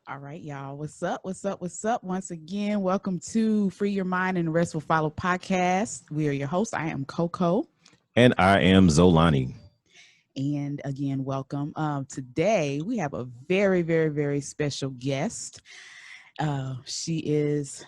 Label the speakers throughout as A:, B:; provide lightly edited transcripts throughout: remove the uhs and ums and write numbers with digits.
A: All right, y'all. What's up? What's up? What's up? Once again, welcome to Free Your Mind and the Rest Will Follow podcast. We are your hosts. I am Koko.
B: And I am Xolani.
A: And again, welcome. Today, we have a very, very, very special guest. She's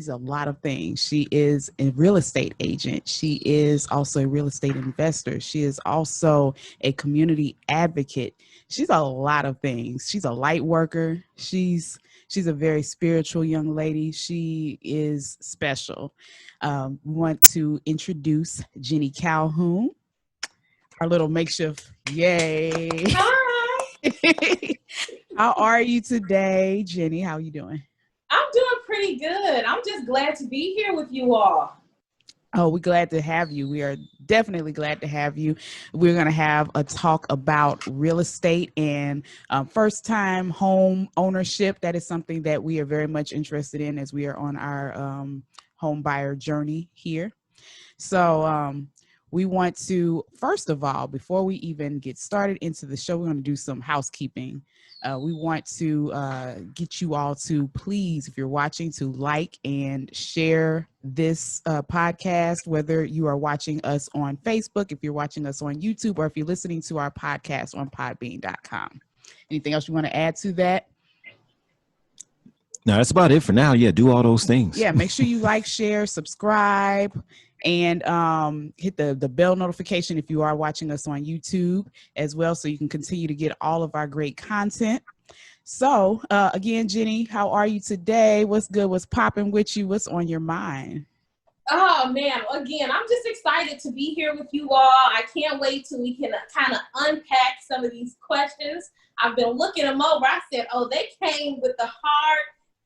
A: a lot of things. She is a real estate agent. She is also a real estate investor. She is also a community advocate. She's a lot of things. She's a light worker. She's a very spiritual young lady. She is special. We want to introduce Jeni Calhun, our little makeshift. Yay!
C: Hi.
A: How are you today, Jeni? How are you doing?
C: I'm doing pretty good. I'm just glad to be here with you all.
A: Oh, we're glad to have you. We are definitely glad to have you. We're going to have a talk about real estate and first-time home ownership. That is something that we are very much interested in as we are on our home buyer journey here. So we want to, first of all, before we even get started into the show, we're going to do some housekeeping. We want to get you all to please, if you're watching, to like and share this podcast, whether you are watching us on Facebook, if you're watching us on YouTube, or if you're listening to our podcast on podbean.com. Anything else you want to add to that?
B: No, that's about it for now. Yeah, do all those things.
A: Yeah, make sure you like, share, subscribe, and hit the bell notification if you are watching us on YouTube as well, so you can continue to get all of our great content. So again, Jeni, how are you today? What's good? What's popping with you? What's on your mind?
C: Oh man, again, I'm just excited to be here with you all. I can't wait till we can kind of unpack some of these questions. I've been looking them over. I said, oh, they came with the hard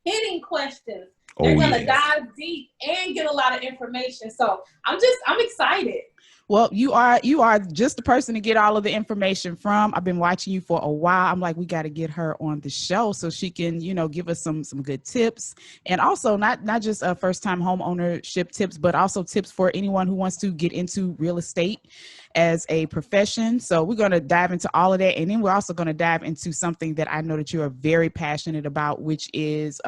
C: hitting questions. They're going to dive deep and get a lot of information. So I'm excited.
A: Well, you are just the person to get all of the information from. I've been watching you for a while. I'm like, we got to get her on the show so she can, give us some good tips, and also not just first time home ownership tips, but also tips for anyone who wants to get into real estate as a profession. So we're going to dive into all of that, and then we're also going to dive into something that I know that you are very passionate about, which is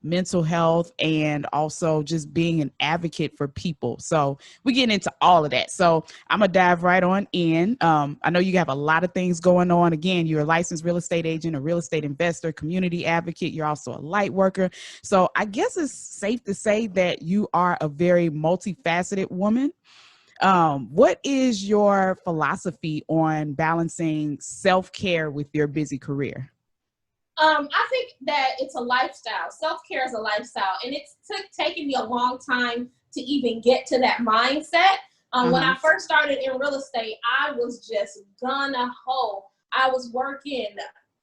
A: mental health and also just being an advocate for people. So we're getting into all of that. So I'm going to dive right on in. I know you have a lot of things going on. Again, you're a licensed real estate agent, a real estate investor, community advocate. You're also a light worker. So I guess it's safe to say that you are a very multifaceted woman. What is your philosophy on balancing self-care with your busy career?
C: I think that it's a lifestyle. Self-care is a lifestyle, and it's taken me a long time to even get to that mindset. When I first started in real estate, I was just gung-ho. I was working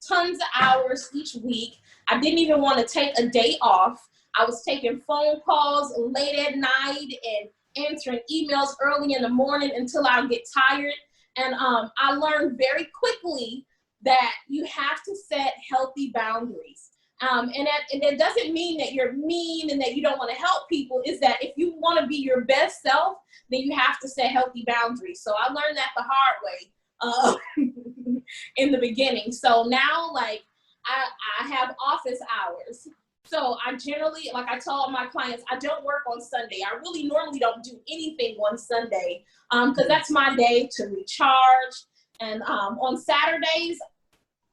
C: tons of hours each week. I didn't even want to take a day off. I was taking phone calls late at night and answering emails early in the morning until I get tired. And I learned very quickly that you have to set healthy boundaries. And that doesn't mean that you're mean and that you don't want to help people. Is that if you want to be your best self, then you have to set healthy boundaries. So I learned that the hard way in the beginning. So now, like, I have office hours. So I generally, like I tell my clients, I don't work on Sunday. I really normally don't do anything on Sunday because that's my day to recharge. And on Saturdays,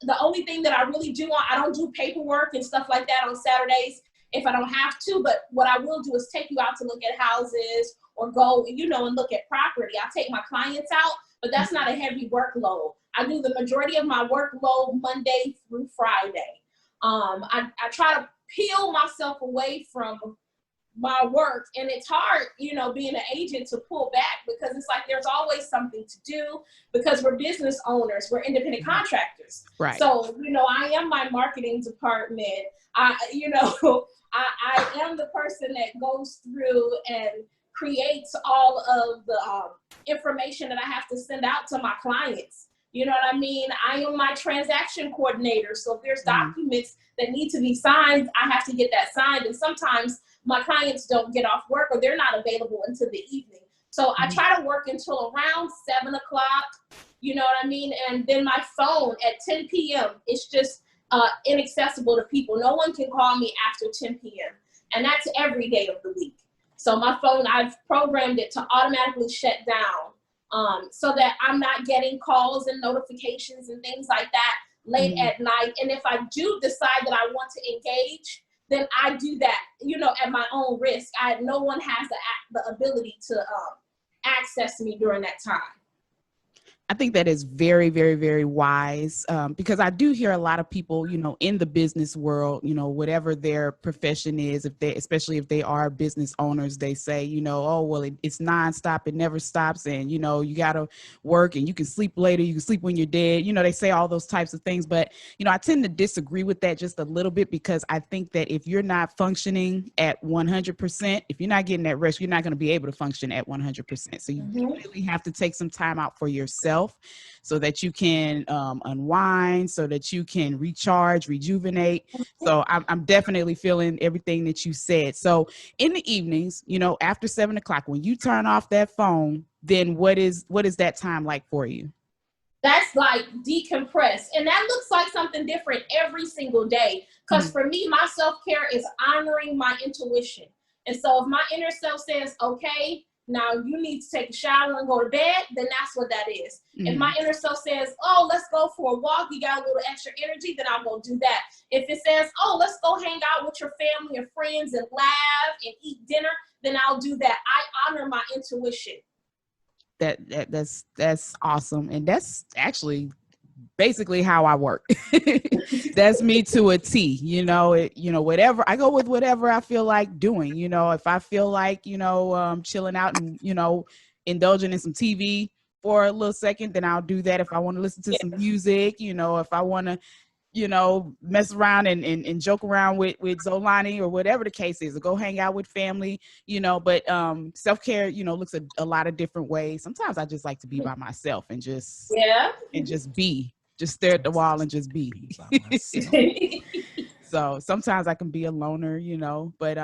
C: the only thing that I really do, I don't do paperwork and stuff like that on Saturdays if I don't have to. But what I will do is take you out to look at houses or go, and look at property. I take my clients out, but that's not a heavy workload. I do the majority of my workload Monday through Friday. I try to peel myself away from my work, and it's hard, being an agent to pull back because it's like there's always something to do because we're business owners, we're independent contractors.
A: Right.
C: So, I am my marketing department. I am the person that goes through and creates all of the information that I have to send out to my clients. You know what I mean? I am my transaction coordinator. So if there's documents that need to be signed, I have to get that signed. And sometimes my clients don't get off work or they're not available until the evening. So I try to work until around 7 o'clock, you know what I mean? And then my phone at 10 p.m., it's just inaccessible to people. No one can call me after 10 p.m. And that's every day of the week. So my phone, I've programmed it to automatically shut down, so that I'm not getting calls and notifications and things like that late at night. And if I do decide that I want to engage, then I do that, at my own risk. No one has the ability to access me during that time.
A: I think that is very, very, very wise, because I do hear a lot of people, in the business world, whatever their profession is, especially if they are business owners, they say, oh, well, it's nonstop. It never stops. And, you got to work and you can sleep later. You can sleep when you're dead. They say all those types of things. But, I tend to disagree with that just a little bit, because I think that if you're not functioning at 100%, if you're not getting that rest, you're not going to be able to function at 100%. So you really have to take some time out for yourself, so that you can unwind, so that you can recharge, rejuvenate. So I'm definitely feeling everything that you said. So in the evenings, after 7 o'clock, when you turn off that phone, then what is that time like for you?
C: That's like decompress. And that looks like something different every single day. Because for me, my self-care is honoring my intuition. And so if my inner self says, okay, now you need to take a shower and go to bed, then that's what that is. If my inner self says, oh, let's go for a walk, you got a little extra energy, then I'll go do that. If it says, oh, let's go hang out with your family and friends and laugh and eat dinner, then I'll do that. I honor my intuition.
A: That's awesome. And that's actually basically how I work. That's me to a T. Whatever I go with, whatever I feel like doing. If I feel like chilling out and indulging in some TV for a little second, then I'll do that. If I want to listen to some music, if I want to mess around and joke around with Xolani or whatever the case is, or go hang out with family, but self-care, looks a lot of different ways. Sometimes I just like to be by myself and just stare at the wall and just be. So sometimes I can be a loner, but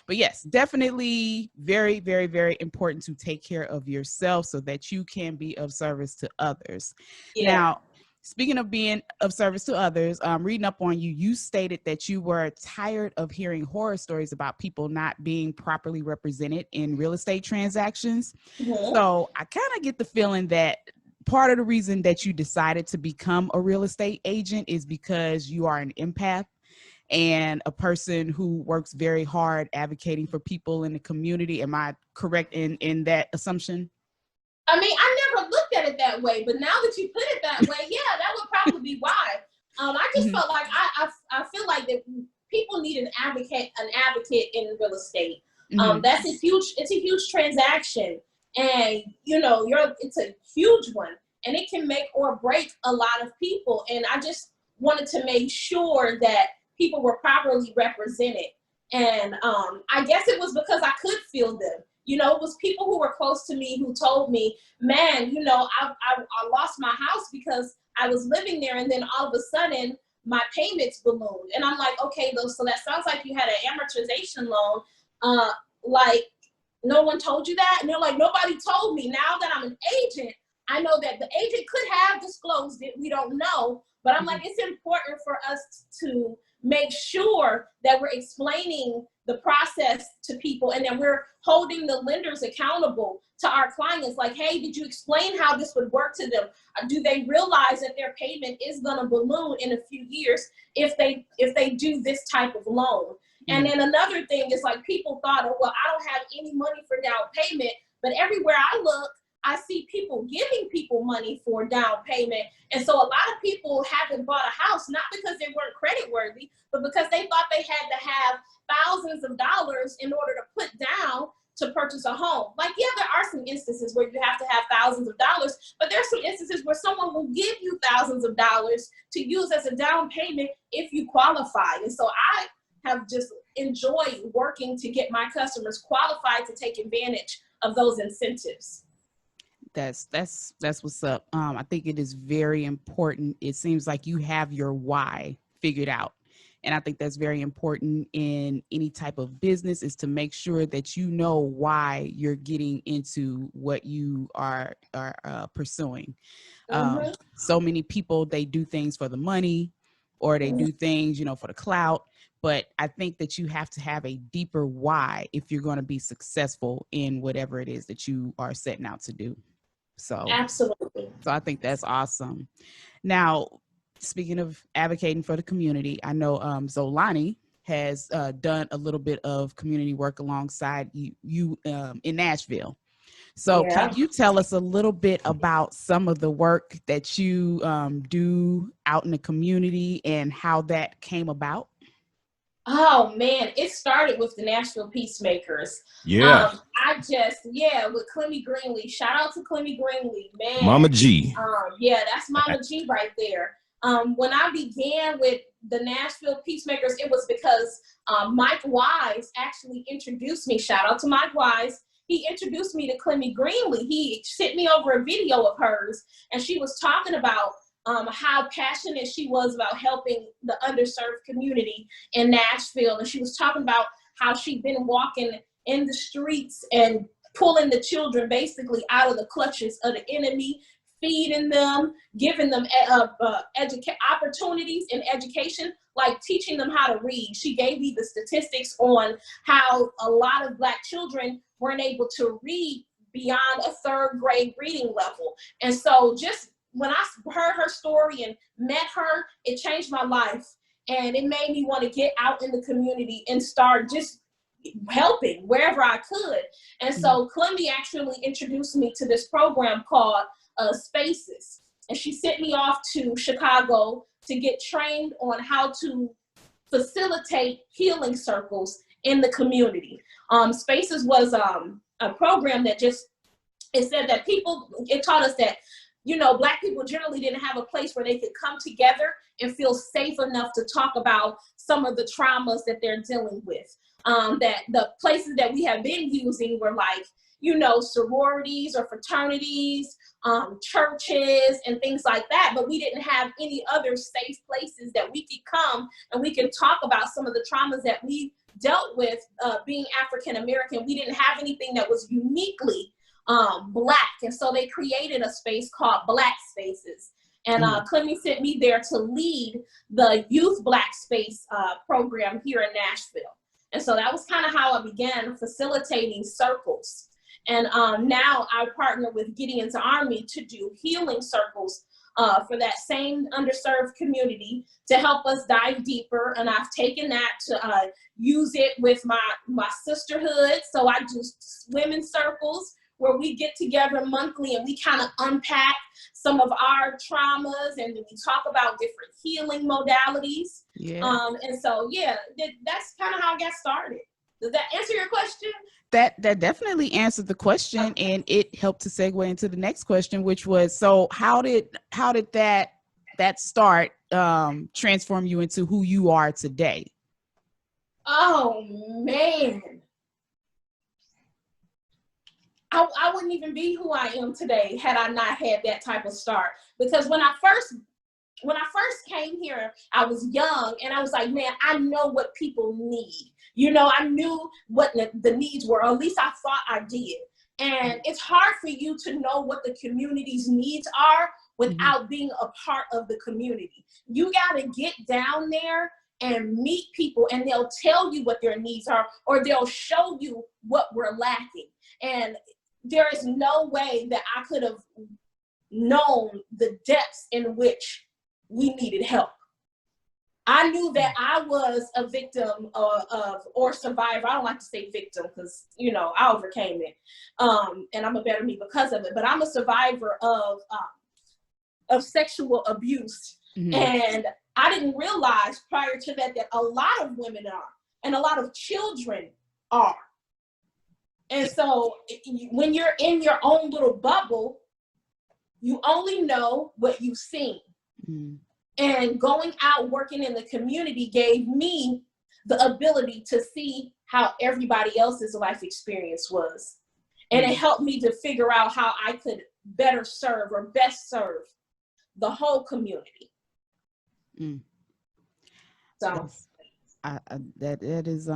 A: yes, definitely very, very, very important to take care of yourself so that you can be of service to others. Now, speaking of being of service to others, reading up on you, you stated that you were tired of hearing horror stories about people not being properly represented in real estate transactions. So I kind of get the feeling that part of the reason that you decided to become a real estate agent is because you are an empath and a person who works very hard advocating for people in the community. Am I correct in that assumption?
C: I mean, I never looked at it that way, but now that you put it that way, yeah, that would probably be why. I just felt like I feel like that people need an advocate in real estate. It's a huge transaction, and it's a huge one, and it can make or break a lot of people. And I just wanted to make sure that people were properly represented. And I guess it was because I could feel them. It was people who were close to me who told me, man, I lost my house because I was living there, and then all of a sudden my payments ballooned. And I'm like, okay, so that sounds like you had an amortization loan. Like, no one told you that? And they're like, nobody told me. Now that I'm an agent, I know that the agent could have disclosed it. We don't know. But I'm like, it's important for us to make sure that we're explaining the process to people, and then we're holding the lenders accountable to our clients. Like, hey, did you explain how this would work to them? Do they realize that their payment is going to balloon in a few years if they do this type of loan? And then another thing is, like, people thought, oh, well, I don't have any money for down payment, but everywhere I look, I see people giving people money for down payment. And so a lot of people haven't bought a house, not because they weren't credit worthy, but because they thought they had to have thousands of dollars in order to put down to purchase a home. Like, yeah, there are some instances where you have to have thousands of dollars, but there's some instances where someone will give you thousands of dollars to use as a down payment if you qualify. And so I have just enjoyed working to get my customers qualified to take advantage of those incentives.
A: That's what's up. I think it is very important. It seems like you have your why figured out. And I think that's very important in any type of business, is to make sure that you know why you're getting into what you are pursuing. So many people, they do things for the money. or they do things, you know, for the clout. But I think that you have to have a deeper why if you're going to be successful in whatever it is that you are setting out to do.
C: Absolutely.
A: So I think that's awesome. Now, speaking of advocating for the community, I know Xolani has done a little bit of community work alongside you in Nashville. So
C: Yeah.
A: can you tell us a little bit about some of the work that you do out in the community and how that came about?
C: Oh man, it started with the Nashville Peacemakers.
B: Yeah.
C: With Clemmy Greenlee. Shout out to Clemmy Greenlee, man.
B: Mama G.
C: Yeah, that's Mama G right there. When I began with the Nashville Peacemakers, it was because Mike Wise actually introduced me. Shout out to Mike Wise. He introduced me to Clemmy Greenlee. He sent me over a video of hers, and she was talking about how passionate she was about helping the underserved community in Nashville. And she was talking about how she'd been walking in the streets and pulling the children basically out of the clutches of the enemy, feeding them, giving them opportunities in education, like teaching them how to read. She gave me the statistics on how a lot of Black children weren't able to read beyond a third grade reading level. And so just when I heard her story and met her, it changed my life. And it made me want to get out in the community and start just helping wherever I could. And so Clemmy actually introduced me to this program called Spaces. And she sent me off to Chicago to get trained on how to facilitate healing circles in the community. Spaces was a program that it said that it taught us that, you know, Black people generally didn't have a place where they could come together and feel safe enough to talk about some of the traumas that they're dealing with. That the places that we have been using were like, you know, sororities or fraternities, churches and things like that. But we didn't have any other safe places that we could come and we can talk about some of the traumas that we dealt with being African American. We didn't have anything that was uniquely Black. And so they created a space called Black Spaces. And Clemmy sent me there to lead the Youth Black Space program here in Nashville. And so that was kind of how I began facilitating circles. And now I partner with Gideon's Army to do healing circles for that same underserved community to help us dive deeper. And I've taken that to use it with my sisterhood. So I do women's circles where we get together monthly and we kind of unpack some of our traumas and we talk about different healing modalities.
A: Yeah.
C: And so, that's kind of how I got started. Does that answer your question?
A: That definitely answered the question, and it helped to segue into the next question, which was, so how did that start transform you into who you are today?
C: Oh man. I wouldn't even be who I am today had I not had that type of start. Because when I first came here, I was young and I was like, man, I know what people need. You know, I knew what the needs were, or at least I thought I did. And it's hard for you to know what the community's needs are without being a part of the community. You got to get down there and meet people and they'll tell you what their needs are, or they'll show you what we're lacking. And there is no way that I could have known the depths in which we needed help. I knew that I was a victim or survivor. I don't like to say victim because, you know, I overcame it. And I'm a better me because of it. But I'm a survivor of sexual abuse. And I didn't realize prior to that a lot of women are and a lot of children are. And so when you're in your own little bubble, you only know what you've seen. And going out working in the community gave me the ability to see how everybody else's life experience was. And it helped me to figure out how I could better serve or best serve the whole community. So
A: that is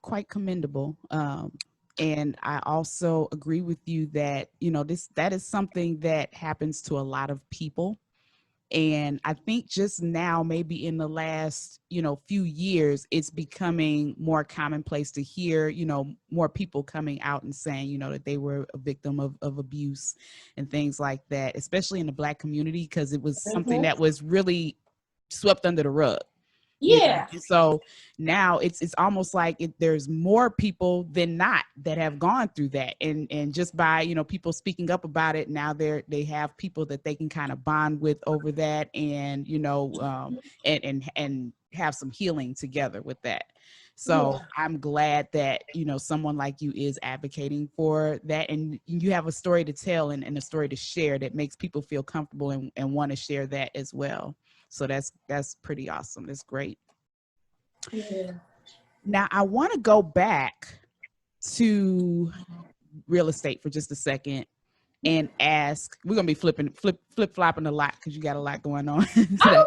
A: quite commendable. And I also agree with you that, you know, that is something that happens to a lot of people. And I think just now, maybe in the last, few years, it's becoming more commonplace to hear, more people coming out and saying, that they were a victim of abuse and things like that, especially in the Black community, because it was something that was really swept under the rug.
C: Yeah.
A: So now it's almost like there's more people than not that have gone through that, and just by people speaking up about it, now they have people that they can kind of bond with over that, and and have some healing together with that. So I'm glad that someone like you is advocating for that, and you have a story to tell and a story to share that makes people feel comfortable and want to share that as well. So that's pretty awesome. That's great.
C: Yeah.
A: Now I want to go back to real estate for just a second and ask. We're gonna be flip flopping a lot because you got a lot going on.
C: I'm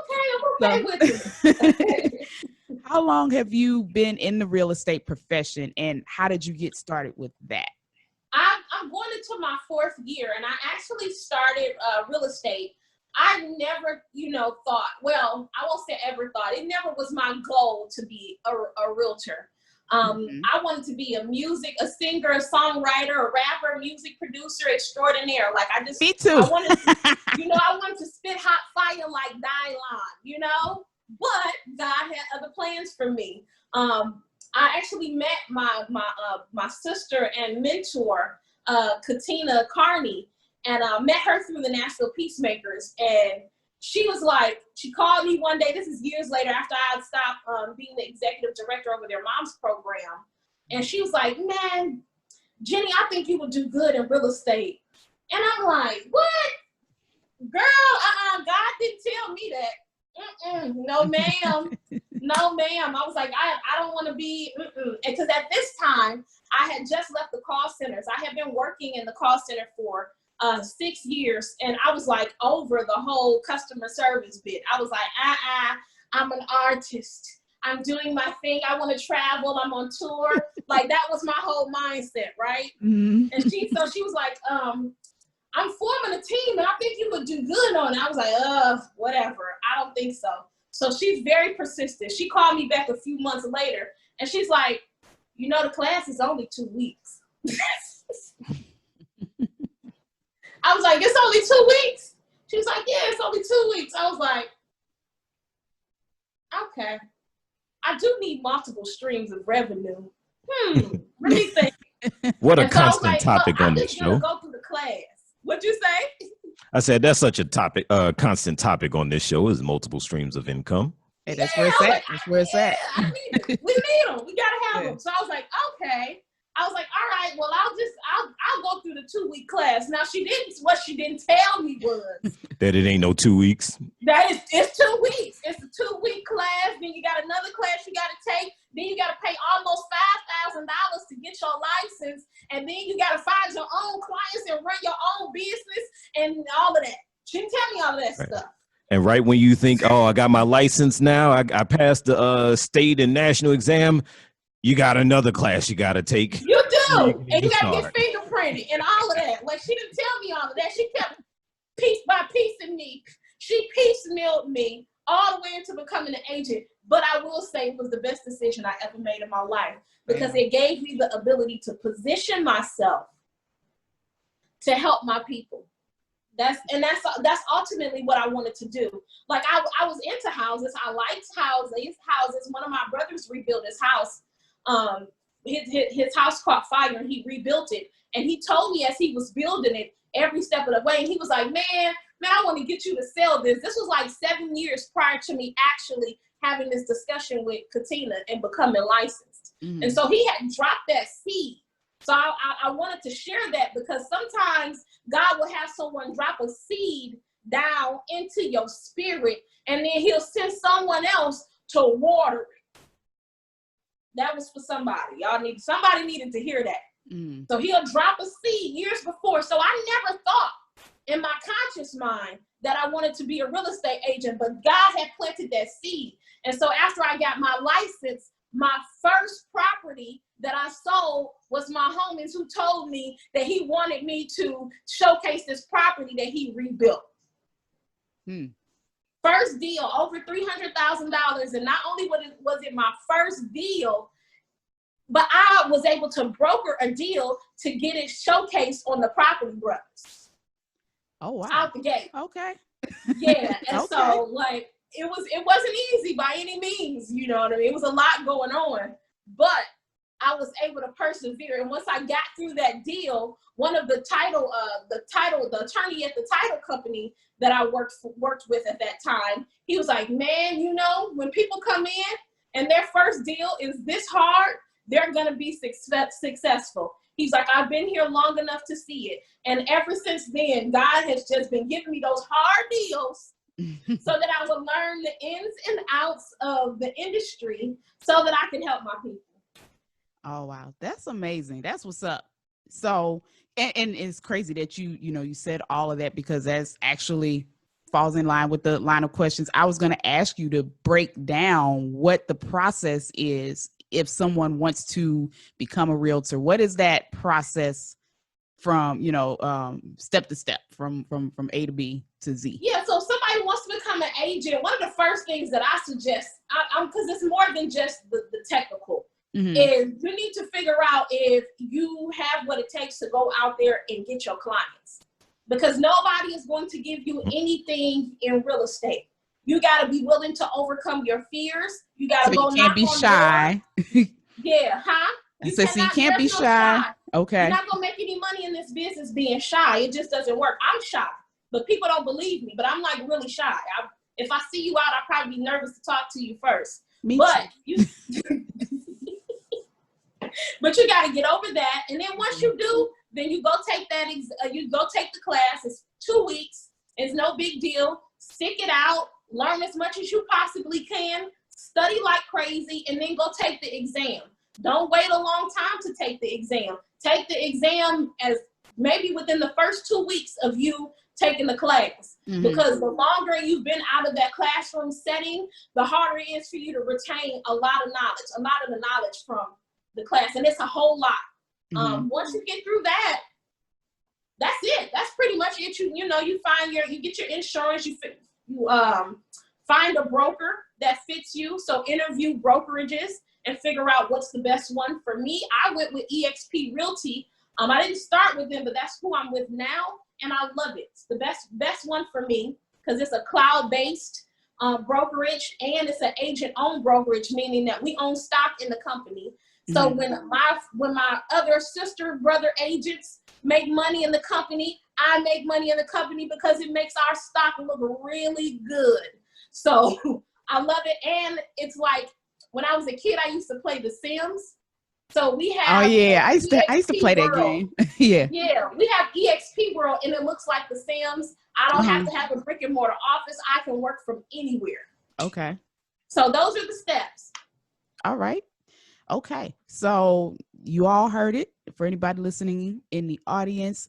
C: okay with it.
A: How long have you been in the real estate profession, and how did you get started with that?
C: I'm going into my 4th year, and I actually started real estate. I never, thought, well, I won't say ever thought, it never was my goal to be a realtor. I wanted to be a singer, a songwriter, a rapper, music producer extraordinaire. Like
A: Me too.
C: I wanted to spit hot fire like Dylon, but God had other plans for me. I actually met my sister and mentor, Katina Carney, and met her through the Nashville Peacemakers. And she called me one day, this is years later after I had stopped being the executive director over their mom's program. And she was like, man, Jeni, I think you would do good in real estate. And I'm like, what? Girl, God didn't tell me that. No, ma'am. No, ma'am. I was like, I don't want to be, because at this time, I had just left the call centers. I had been working in the call center for 6 years, and I was like over the whole customer service bit. I was like, I'm an artist. I'm doing my thing. I want to travel. I'm on tour. Like that was my whole mindset, right?
A: Mm-hmm.
C: And she was like, I'm forming a team, and I think you would do good on it. I was like, whatever. I don't think so. So she's very persistent. She called me back a few months later, and she's like, the class is only 2 weeks. I was like, it's only 2 weeks? She was like, yeah, it's only 2 weeks. I was like, okay. I do need multiple streams of revenue. Let me think.
B: What a
C: And so I was
B: constant
C: like,
B: topic on
C: I'm
B: this
C: just gonna
B: show.
C: go through the class. What'd you say?
B: I said that's such a topic, constant topic on this show is multiple streams of income.
A: Hey, that's where it's at. That's where it's at.
C: I need it. We need them. We gotta have them. So I was like, okay. I was like, all right, well, I'll go through the 2-week class. Now what she didn't tell me was
B: that it ain't no 2 weeks.
C: It's 2 weeks. It's a 2-week class. Then you got another class you got to take. Then you got to pay almost $5,000 to get your license. And then you got to find your own clients and run your own business and all of that. She didn't tell me all of that stuff.
B: And right when you think, oh, I got my license now, I passed the state and national exam, you got another class you got to take.
C: You do. And you got to get fingerprinted and all of that. Like, she didn't tell me all of that. She kept piece by piece in me. She piecemealed me all the way into becoming an agent. But I will say it was the best decision I ever made in my life because it gave me the ability to position myself to help my people. That's ultimately what I wanted to do. Like I was into houses. I liked houses. One of my brothers rebuilt his house. His house caught fire and he rebuilt it. And he told me as he was building it every step of the way, and he was like, man, I want to get you to sell this. This was like 7 years prior to me actually having this discussion with Katina and becoming licensed. Mm-hmm. And so he had dropped that seed. So I wanted to share that because sometimes God will have someone drop a seed down into your spirit and then he'll send someone else to water it. That was for somebody. Somebody needed to hear that. Mm. So he'll drop a seed years before. So I never thought in my conscious mind that I wanted to be a real estate agent, but God had planted that seed. And so after I got my license, my first property that I sold was my homies who told me that he wanted me to showcase this property that he rebuilt. First deal, over $300,000. And not only was it my first deal, but I was able to broker a deal to get it showcased on the Property Brothers.
A: Oh, wow.
C: Out the gate.
A: Okay.
C: Yeah. And
A: Okay.
C: so like it wasn't easy by any means, you know what I mean? It was a lot going on, but I was able to persevere. And once I got through that deal, one of the attorney at the title company that I worked with at that time, he was like, man, you know, when people come in and their first deal is this hard, they're going to be successful. He's like, I've been here long enough to see it. And ever since then, God has just been giving me those hard deals so that I would learn the ins and outs of the industry so that I can help my people.
A: Oh, wow. That's amazing. That's what's up. So, and it's crazy that you said all of that, because that's actually falls in line with the line of questions I was going to ask you to break down what the process is if someone wants to become a realtor. What is that process from, step to step, from A to B to Z?
C: Yeah, so if somebody wants to become an agent, one of the first things that I suggest, because it's more than just the technical, is you need to figure out if you have what it takes to go out there and get your clients. Because nobody is going to give you anything in real estate. You got to be willing to overcome your fears. You got to
A: So
C: go
A: you can't be shy.
C: Yeah, huh?
A: So you can't be shy. Okay.
C: You're not going to make any money in this business being shy. It just doesn't work. I'm shy, but people don't believe me. But I'm like really shy. If I see you out, I'll probably be nervous to talk to you first.
A: Me
C: but
A: too.
C: But you got to get over that. And then once you do, then you go take the class. It's 2 weeks. It's no big deal. Stick it out. Learn as much as you possibly can. Study like crazy, and then go take the exam. Don't wait a long time to take the exam. Take the exam as maybe within the first 2 weeks of you taking the class. Because the longer you've been out of that classroom setting, the harder it is for you to retain a lot of the knowledge from the class. And it's a whole lot. Once you get through that, that's it. That's pretty much it. You get your insurance, you find a broker that fits you. So interview brokerages and figure out what's the best one for me. I went with eXp Realty. I didn't start with them, but that's who I'm with now, and I love it. It's the best one for me because it's a cloud-based brokerage, and it's an agent-owned brokerage, meaning that we own stock in the company. So when my other sister brother agents make money in the company, I make money in the company because it makes our stock look really good. So I love it. And it's like when I was a kid, I used to play The Sims. So we have
A: I used to play that game. Yeah,
C: we have EXP World, and it looks like The Sims. I don't have to have a brick and mortar office. I can work from anywhere.
A: Okay.
C: So those are the steps.
A: All right. Okay, so you all heard it. For anybody listening in the audience,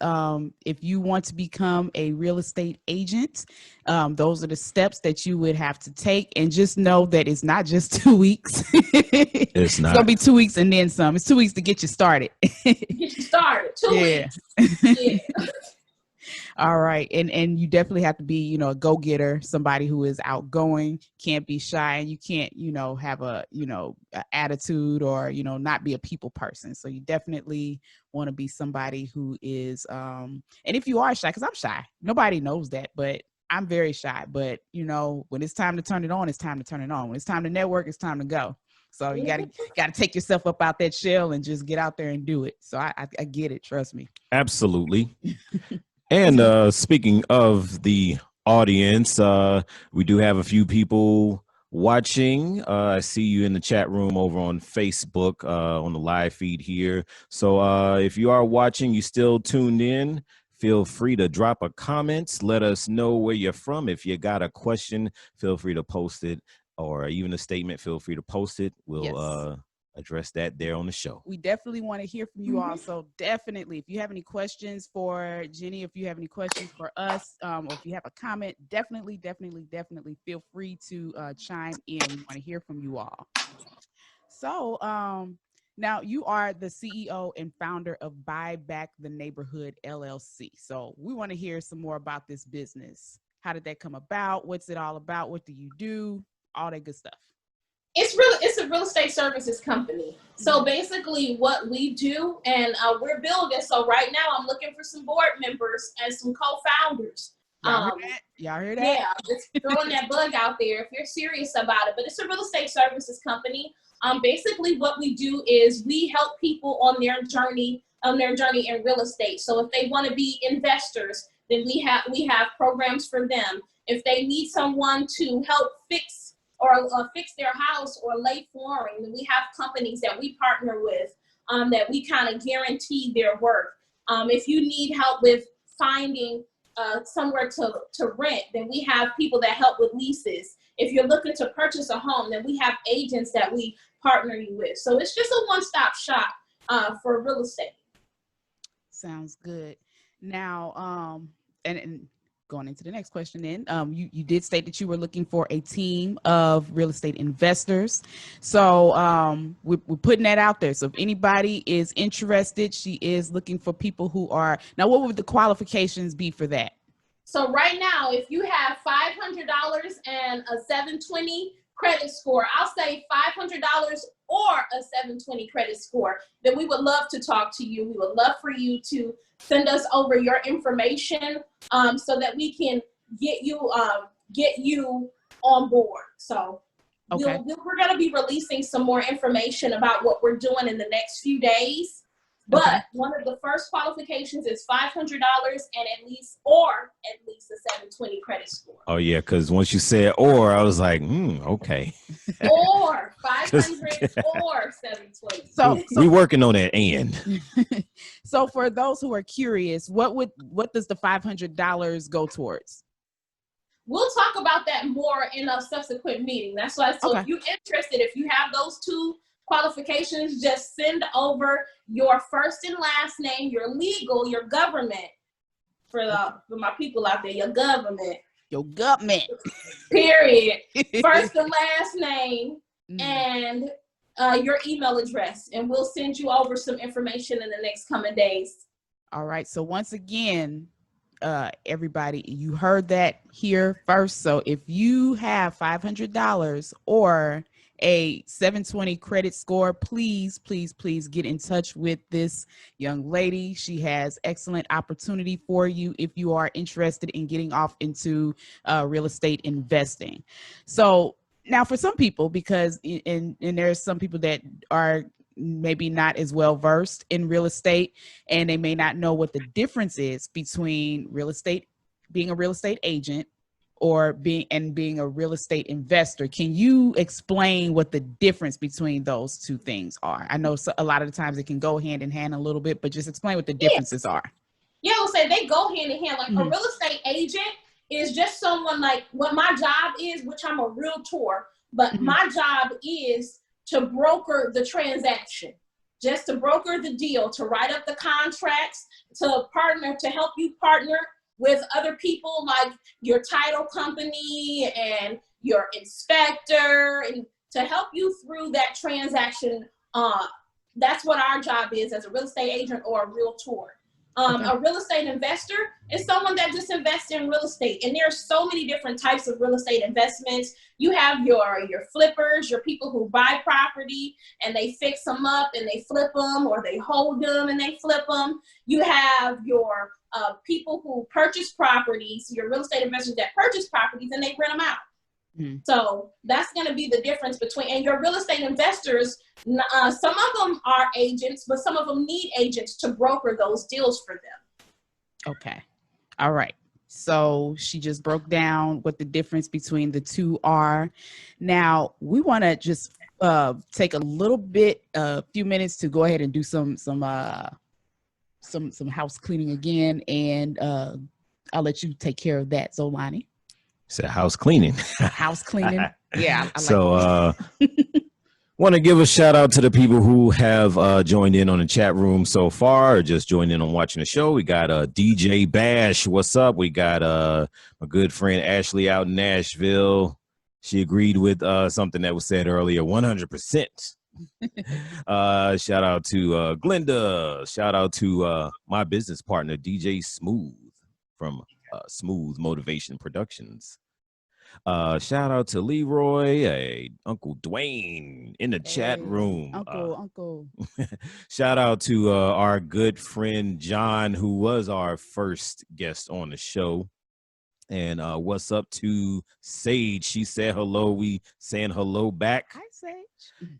A: if you want to become a real estate agent, those are the steps that you would have to take. And just know that it's not just 2 weeks.
B: It's not.
A: It's gonna be 2 weeks and then some. It's 2 weeks to get you started.
C: Get you started. 2 weeks. Yeah.
A: All right. And you definitely have to be, a go-getter, somebody who is outgoing, can't be shy, and you can't, have a attitude or, not be a people person. So you definitely want to be somebody who is, and if you are shy, because I'm shy, nobody knows that, but I'm very shy. But, when it's time to turn it on, it's time to turn it on. When it's time to network, it's time to go. So you gotta take yourself up out that shell and just get out there and do it. So I get it. Trust me.
B: Absolutely. And speaking of the audience, we do have a few people watching. I see you in the chat room over on Facebook on the live feed here. So if you are watching, you still tuned in, feel free to drop a comment. Let us know where you're from. If you got a question, feel free to post it, or even a statement, feel free to post it. We'll address that there on the show.
A: We definitely want to hear from you all. So definitely, if you have any questions for Jeni, if you have any questions for us, or if you have a comment, definitely feel free to chime in. We want to hear from you all. So now you are the CEO and founder of Buy Back the Neighborhood LLC. So we want to hear some more about this business. How did that come about? What's it all about? What do you do? All that good stuff.
C: It's a real estate services company. So basically what we do, and we're building. So right now I'm looking for some board members and some co-founders.
A: Y'all hear that?
C: Yeah, just throwing that bug out there if you're serious about it. But it's a real estate services company. Basically what we do is we help people on their journey in real estate. So if they want to be investors, then we have programs for them. If they need someone to help fix their house or lay flooring, then we have companies that we partner with that we kind of guarantee their work. If you need help with finding somewhere to rent, then we have people that help with leases. If you're looking to purchase a home, then we have agents that we partner you with. So it's just a one-stop shop for real estate.
A: Sounds good. Now, and going into the next question then, you did state that you were looking for a team of real estate investors. So we're putting that out there. So if anybody is interested, she is looking for people who are, now what would the qualifications be for that?
C: So right now, if you have $500 and a 720 credit score, I'll say $500 or a 720 credit score, then we would love to talk to you. We would love for you to send us over your information so that we can get you on board. So
A: okay.
C: We're going to be releasing some more information about what we're doing in the next few days. But one of the first qualifications is $500 and at least a 720 credit score.
B: Oh yeah, because once you said I was like, okay.
C: Or 500 or 720.
A: So
B: we working on that end.
A: So for those who are curious, what does the $500 go towards?
C: We'll talk about that more in a subsequent meeting. That's why. So if you're interested, if you have those two qualifications, just send over your first and last name, your legal, your government, for my people out there, your government. Period. First and last name and your email address, and we'll send you over some information in the next coming days.
A: All right. So once again, everybody, you heard that here first. So if you have $500 or a 720 credit score, please get in touch with this young lady. She has excellent opportunity for you if you are interested in getting off into real estate investing. So now for some people, because and there's some people that are maybe not as well versed in real estate, and they may not know what the difference is between being a real estate agent or being a real estate investor. Can you explain what the difference between those two things are? I know a lot of the times it can go hand in hand a little bit, but just explain what the differences are.
C: Yeah, I'll say they go hand in hand. Like a real estate agent is just someone, like what my job is, which I'm a realtor, but my job is to broker the transaction, just to broker the deal, to write up the contracts, to help you partner with other people like your title company and your inspector, and to help you through that transaction. That's what our job is as a real estate agent or a realtor. A real estate investor is someone that just invests in real estate. And there are so many different types of real estate investments. You have your flippers, your people who buy property and they fix them up and they flip them, or they hold them and they flip them. You have your people who purchase properties, your real estate investors that purchase properties and they rent them out. So that's going to be the difference between, and your real estate investors, some of them are agents, but some of them need agents to broker those deals for them.
A: Okay. All right. So she just broke down what the difference between the two are. Now we want to just take a few minutes to go ahead and do some house cleaning again, and I'll let you take care of that, Xolani.
B: It's house cleaning.
A: House cleaning. Yeah.
B: Want to give a shout out to the people who have joined in on the chat room so far, or just joined in on watching the show. We got DJ Bash. What's up? We got my good friend Ashley out in Nashville. She agreed with something that was said earlier, 100%. Shout out to Glenda. Shout out to my business partner, DJ Smooth from Smooth Motivation Productions. Shout out to Leroy, Uncle Dwayne in the chat room.
A: Uncle.
B: Shout out to our good friend John, who was our first guest on the show. And what's up to Sage? She said hello. We saying hello back.
A: Hi, Sage.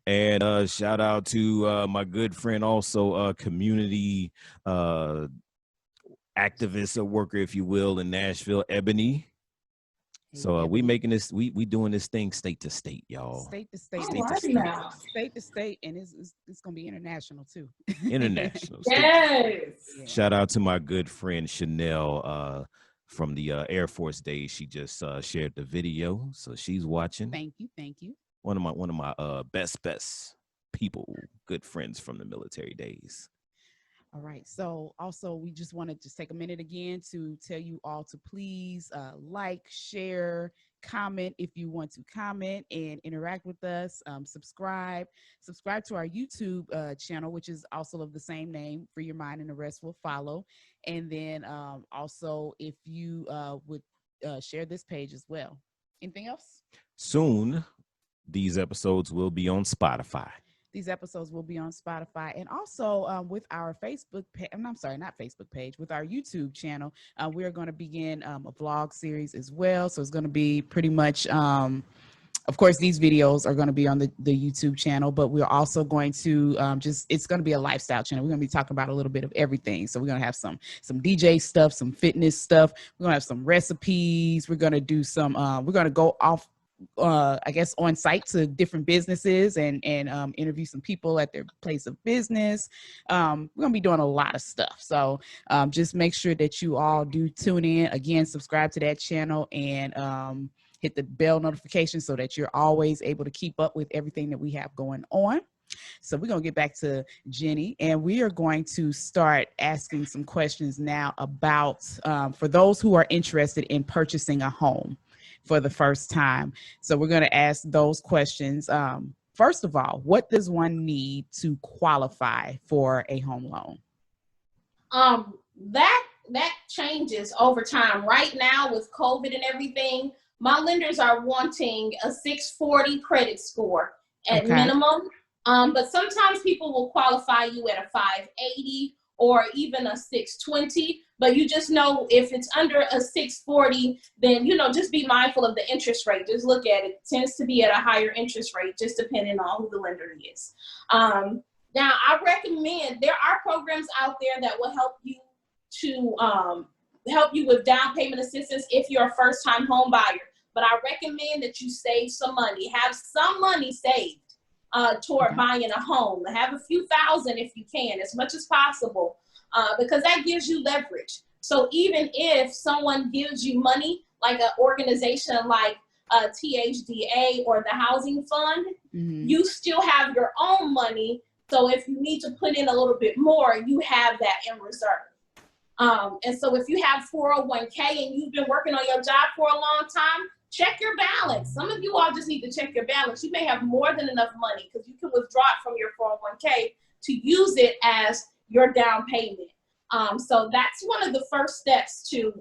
B: And shout out to my good friend, also community activist or worker, if you will, in Nashville, Ebony. So we making this, we doing this thing state to state, y'all.
A: State to state. State to state, and it's gonna be international too.
B: International.
C: Yes.
B: Shout out to my good friend Chanel from the Air Force Days. She just shared the video, so she's watching.
A: Thank you.
B: One of my best people, good friends from the military days.
A: All right. So also, we just wanted to take a minute again to tell you all to please like, share, comment if you want to comment and interact with us. Subscribe to our YouTube channel, which is also of the same name, Free Your Mind, and the rest will follow. And then also, if you would share this page as well. Anything else?
B: Soon, these episodes will be on Spotify.
A: These episodes will be on Spotify, and also with our Facebook page. I'm sorry, not Facebook page. With our YouTube channel, we are going to begin a vlog series as well. So it's going to be pretty much, of course, these videos are going to be on the YouTube channel, but we're also going to it's going to be a lifestyle channel. We're going to be talking about a little bit of everything. So we're going to have some DJ stuff, some fitness stuff. We're going to have some recipes. We're going to do some. We're going to go off, I guess, on site to different businesses and interview some people at their place of business. We're gonna be doing a lot of stuff. So just make sure that you all do tune in. Again, subscribe to that channel and hit the bell notification so that you're always able to keep up with everything that we have going on. So we're going to get back to Jeni, and we are going to start asking some questions now about, for those who are interested in purchasing a home for the first time. So we're going to ask those questions. First of all, what does one need to qualify for a home loan?
C: That changes over time. Right now with COVID and everything, my lenders are wanting a 640 credit score at minimum. But sometimes people will qualify you at a 580 or even a 620. But you just know if it's under a 640, then, just be mindful of the interest rate. Just look at it. It tends to be at a higher interest rate, just depending on who the lender is. Now, I recommend there are programs out there that will help you with down payment assistance if you're a first-time home buyer. But I recommend that you save some money. Have some money saved toward buying a home. Have a few thousand if you can, as much as possible. Because that gives you leverage. So even if someone gives you money, like an organization like THDA or the Housing Fund, you still have your own money. So if you need to put in a little bit more, you have that in reserve. And so if you have 401k and you've been working on your job for a long time, check your balance. Some of you all just need to check your balance. You may have more than enough money because you can withdraw it from your 401k to use it as your down payment. So that's one of the first steps to,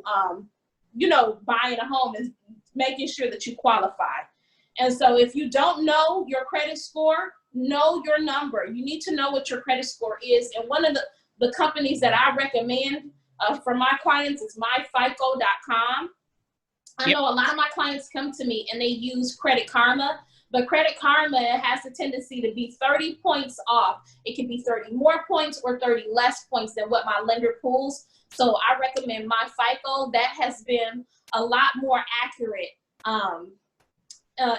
C: buying a home, is making sure that you qualify. And so if you don't know your credit score, know your number. You need to know what your credit score is. And one of the companies that I recommend for my clients is myfico.com. I know a lot of my clients come to me and they use Credit Karma, but Credit Karma has a tendency to be 30 points off. It can be 30 more points or 30 less points than what my lender pulls. So I recommend MyFICO. That has been a lot more accurate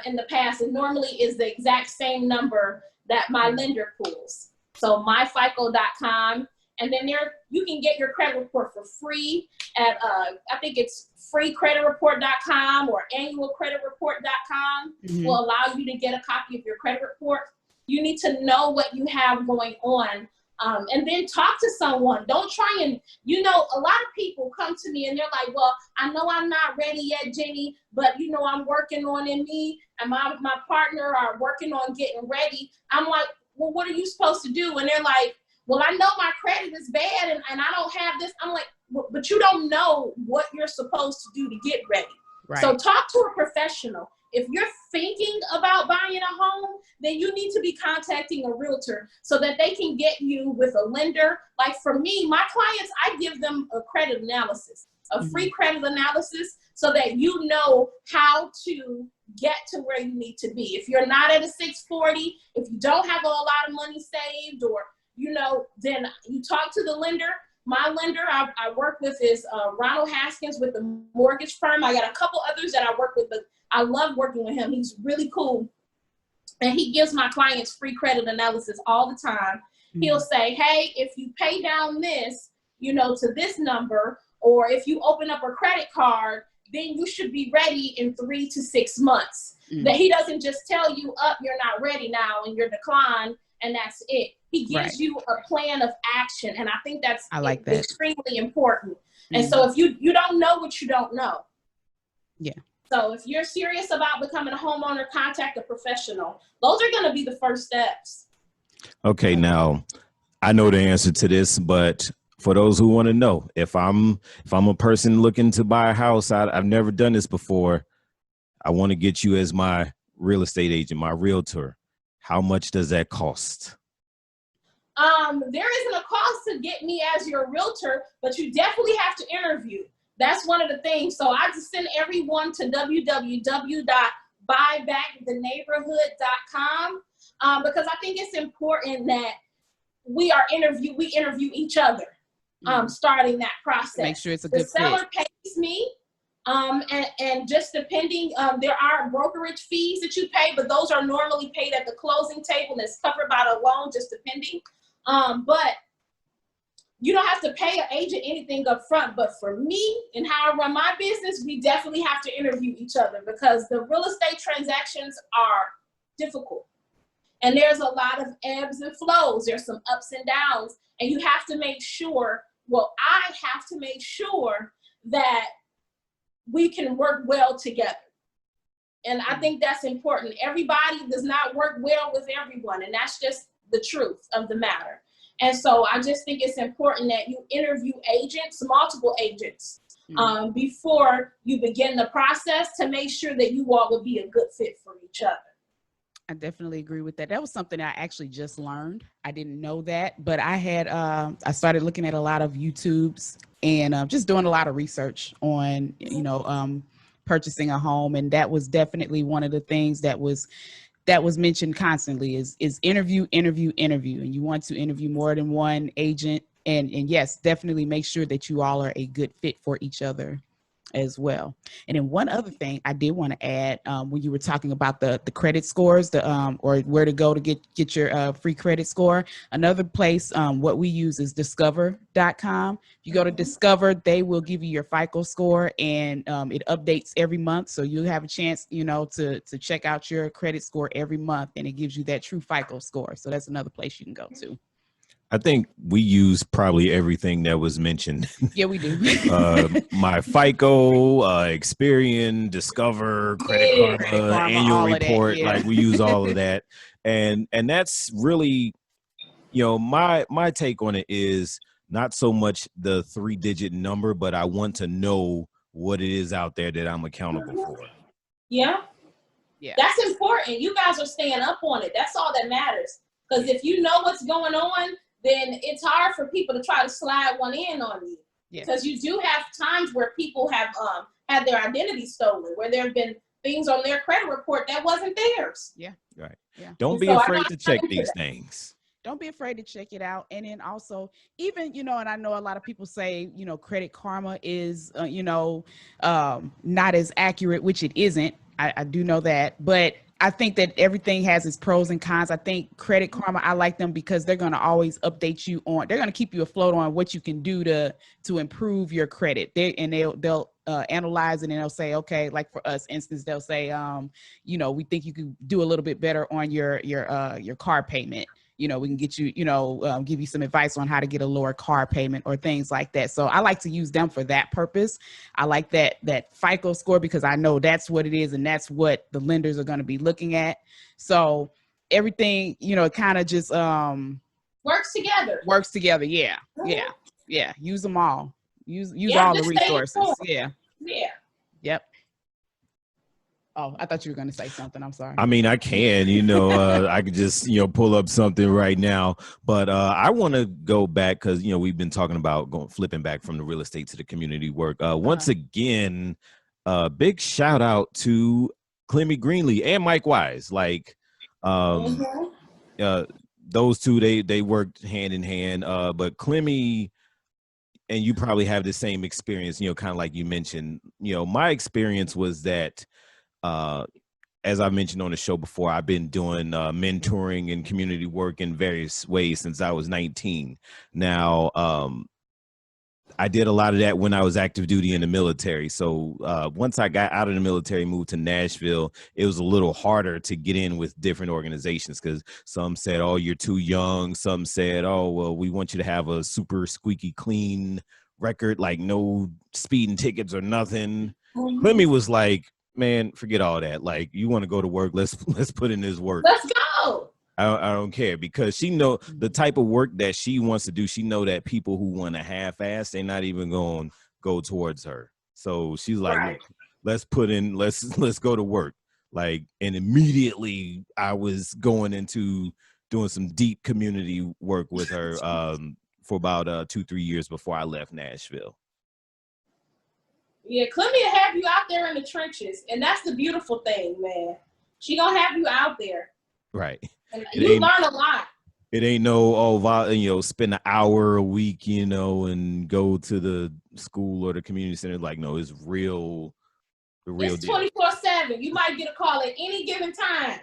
C: in the past. It normally is the exact same number that my lender pulls. So myfico.com. And then there you can get your credit report for free at I think it's freecreditreport.com or annualcreditreport.com will allow you to get a copy of your credit report. You need to know what you have going on, and then talk to someone. Don't try and, a lot of people come to me and they're like, well, I know I'm not ready yet, Jeni, but I'm working on it. Me and my partner are working on getting ready. I'm like, well, what are you supposed to do? And they're like, well, I know my credit is bad and I don't have this. I'm like, but you don't know what you're supposed to do to get ready. Right. So talk to a professional. If you're thinking about buying a home, then you need to be contacting a realtor so that they can get you with a lender. Like for me, my clients, I give them a credit analysis, a free credit analysis, so that you know how to get to where you need to be. If you're not at a 640, if you don't have a lot of money saved, or, then you talk to the lender. My lender I work with is Ronald Haskins with the mortgage firm. I got a couple others that I work with, but I love working with him. He's really cool. And he gives my clients free credit analysis all the time. He'll say, hey, if you pay down this, to this number, or if you open up a credit card, then you should be ready in 3 to 6 months. That he doesn't just tell you, you're not ready now and you're declined, and that's it. He gives you a plan of action. And I think that's extremely important. And so if you don't know what you don't know. Yeah. So if you're serious about becoming a homeowner, contact a professional. Those are going to be the first steps.
B: Okay, now I know the answer to this, but for those who want to know, if I'm a person looking to buy a house, I've never done this before. I want to get you as my real estate agent, my realtor. How much does that cost?
C: There isn't a cost to get me as your realtor, but you definitely have to interview. That's one of the things. So I just send everyone to www.buybacktheneighborhood.com because I think it's important that we interview each other, starting that process.
A: Make sure it's a good fit.
C: The seller pays me, and just depending, there are brokerage fees that you pay, but those are normally paid at the closing table and it's covered by the loan, just depending. But you don't have to pay an agent anything up front. But for me and how I run my business, we definitely have to interview each other because the real estate transactions are difficult. And there's a lot of ebbs and flows. There's some ups and downs. And you have to make sure, I have to make sure that we can work well together. And I think that's important. Everybody does not work well with everyone. And that's just the truth of the matter. And so I just think it's important that you interview agents, multiple agents, before you begin the process to make sure that you all will be a good fit for each other.
A: I definitely agree with that. That was something I actually just learned. I didn't know that, but I started looking at a lot of YouTubes and just doing a lot of research on, purchasing a home. And that was definitely one of the things that was mentioned constantly is interview. And you want to interview more than one agent. And yes, definitely make sure that you all are a good fit for each other as well. And then one other thing I did want to add, when you were talking about the credit scores, or where to go to get your free credit score. Another place, what we use is discover.com. If you go to Discover, they will give you your FICO score, and it updates every month. So you have a chance, to check out your credit score every month, and it gives you that true FICO score. So that's another place you can go to.
B: I think we use probably everything that was mentioned.
A: Yeah, we do.
B: My FICO, Experian, Discover, Credit Karma, annual report. Like we use all of that. And that's really, my take on it is not so much the 3-digit number, but I want to know what it is out there that I'm accountable for.
C: Yeah. That's important. You guys are staying up on it. That's all that matters. Because if you know what's going on, then it's hard for people to try to slide one in on you. Because you do have times where people have had their identity stolen, where there have been things on their credit report that wasn't theirs.
A: Yeah.
B: Right. Yeah. Don't be afraid to check these things.
A: Don't be afraid to check it out. And then also, even, and I know a lot of people say, Credit Karma is, not as accurate, which it isn't. I do know that. But I think that everything has its pros and cons. I think Credit Karma, I like them because they're going to always update you on, they're going to keep you afloat on what you can do to improve your credit. They'll analyze it, and they'll say, okay, like for us, instance, they'll say, we think you can do a little bit better on your car payment. We can get you, give you some advice on how to get a lower car payment or things like that. So I like to use them for that purpose. I like that FICO score because I know that's what it is and that's what the lenders are going to be looking at. So everything, it kind of just
C: Works together.
A: Works together. Yeah. Yeah. Yeah. Use them all. Use all the resources. Yeah.
C: Yeah.
A: Yep. Oh, I thought you were going to say something. I'm sorry.
B: I mean, I can, I could just, pull up something right now. But I want to go back because, we've been talking about flipping back from the real estate to the community work. Once again, big shout out to Clemmy Greenlee and Mike Wise. like those two, they worked hand in hand. But Clemmy, and you probably have the same experience, kind of like you mentioned. My experience was that as I mentioned on the show before, I've been doing mentoring and community work in various ways since I was 19. Now, I did a lot of that when I was active duty in the military. So once I got out of the military, moved to Nashville, it was a little harder to get in with different organizations because some said, oh, you're too young. Some said, oh, well, we want you to have a super squeaky clean record, like no speeding tickets or nothing. Clemmy was like, man, forget all that. Like, you want to go to work? Let's put in this work.
C: Let's go.
B: I don't care, because she know the type of work that she wants to do. She know that people who want to half-ass, they're not even going to go towards her. So she's like,
C: Right.
B: Look, let's go to work. Like, and immediately I was going into doing some deep community work with her for about 2-3 years before I left Nashville.
C: Yeah, Clemmy will have you out there in the trenches, and that's the beautiful thing, man. She gonna have you out there,
B: right?
C: And you learn a lot.
B: It ain't no spend an hour a week, and go to the school or the community center. Like, no, it's real. The real
C: it's
B: deal.
C: 24/7. You might get a call at any given time.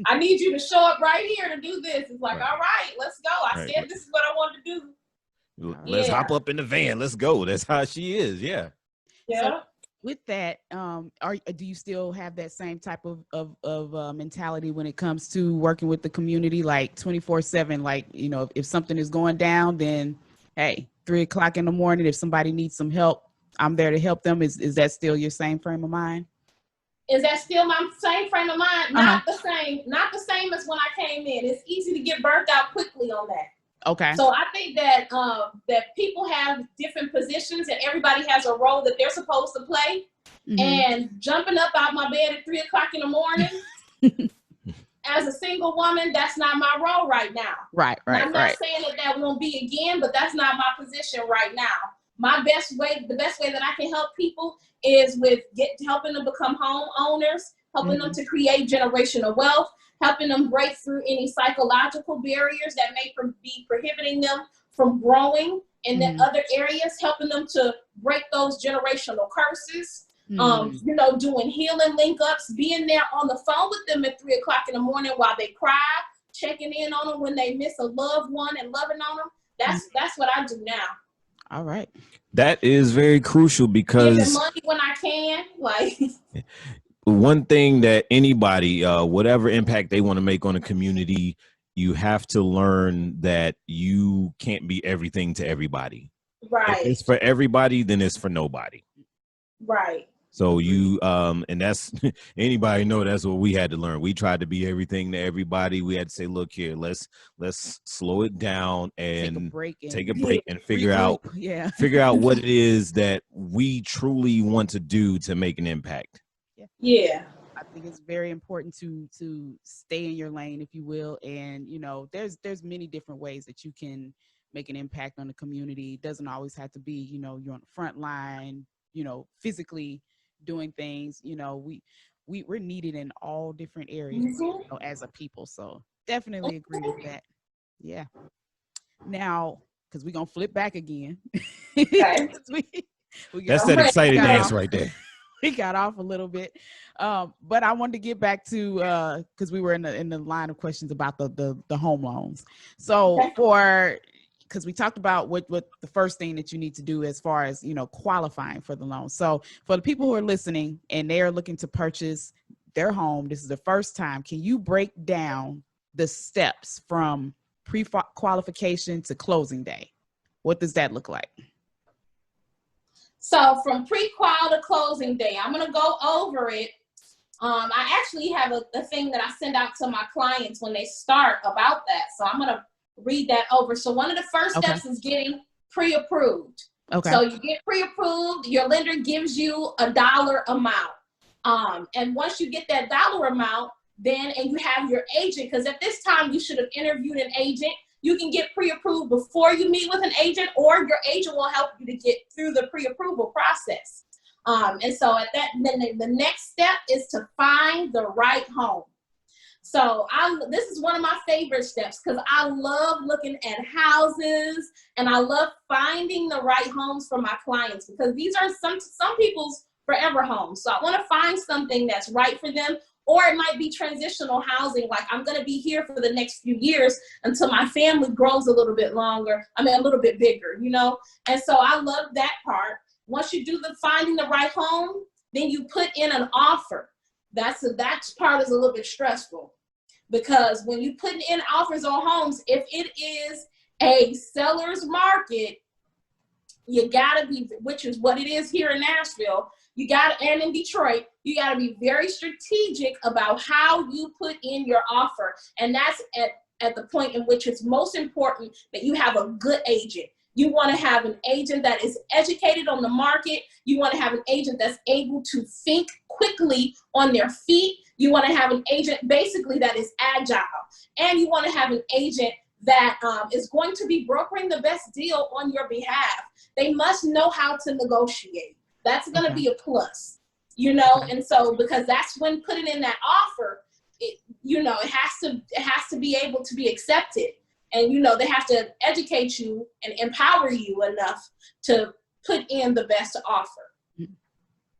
C: I need you to show up right here to do this. It's like, all right, let's go. I said this is what I wanted to do.
B: Let's hop up in the van. Let's go. That's how she is. Yeah.
C: Yeah.
A: So with that, do you still have that same type of mentality when it comes to working with the community, like 24/7? Like, if something is going down, then hey, 3 o'clock in the morning, if somebody needs some help, I'm there to help them. Is that still your same frame of mind?
C: Is that still my same frame of mind? Not the same as when I came in. It's easy to get burnt out quickly on that.
A: Okay.
C: So I think that that people have different positions and everybody has a role that they're supposed to play. Mm-hmm. And jumping up out my bed at 3 o'clock in the morning as a single woman, that's not my role right now.
A: Right.
C: I'm not saying that won't be again, but that's not my position right now. The best way that I can help people is with helping them become home owners, helping them to create generational wealth, helping them break through any psychological barriers that may be prohibiting them from growing in the other areas, helping them to break those generational curses, doing healing link-ups, being there on the phone with them at 3 o'clock in the morning while they cry, checking in on them when they miss a loved one and loving on them. That's what I do now.
A: All right.
B: That is very crucial because
C: giving money when I can, like
B: one thing that anybody, whatever impact they want to make on a community, you have to learn that you can't be everything to everybody.
C: Right.
B: If it's for everybody, then it's for nobody.
C: Right.
B: So you, and that's anybody know that's what we had to learn. We tried to be everything to everybody. We had to say, look here, let's slow it down and take a break and figure out what it is that we truly want to do to make an impact.
C: Yeah.
A: I think it's very important to stay in your lane, if you will. And, there's many different ways that you can make an impact on the community. It doesn't always have to be, you're on the front line, physically doing things. We're needed in all different areas as a people. So definitely agree with that. Yeah. Now, because we're going to flip back again.
C: Okay.
B: That's that excited dance right there.
A: We got off a little bit, but I wanted to get back to because we were in the line of questions about the home loans. So because we talked about what the first thing that you need to do as far as qualifying for the loan. So for the people who are listening and they are looking to purchase their home, this is the first time. Can you break down the steps from pre-qualification to closing day? What does that look like?
C: So from pre-qual to closing day, I'm going to go over it I actually have a thing that I send out to my clients when they start about that. So I'm going to read that over. So one of the first steps is getting pre-approved.
A: Okay.
C: So you get pre-approved, your lender gives you a dollar amount. And once you get that dollar amount, then, and you have your agent, because at this time you should have interviewed an agent. You can get pre-approved before you meet with an agent, or your agent will help you to get through the pre-approval process. And so at that, then the next step is to find the right home. So this is one of my favorite steps, because I love looking at houses and I love finding the right homes for my clients, because these are some people's forever homes. So I want to find something that's right for them, or it might be transitional housing. Like, I'm going to be here for the next few years until my family grows a little bit longer. I mean, a little bit bigger, you know? And so I love that part. Once you do the finding the right home, then you put in an offer. That part is a little bit stressful, because when you put in offers on homes, if it is a seller's market, you gotta be, which is what it is here in Nashville, and in Detroit, you gotta be very strategic about how you put in your offer. And that's at the point in which it's most important that you have a good agent. You want to have an agent that is educated on the market. You want to have an agent that's able to think quickly on their feet. You want to have an agent basically that is agile. And you want to have an agent that is going to be brokering the best deal on your behalf. They must know how to negotiate. That's going to be a plus, you know? And so, because that's when putting in that offer, it has to be able to be accepted. And, you know, they have to educate you and empower you enough to put in the best offer.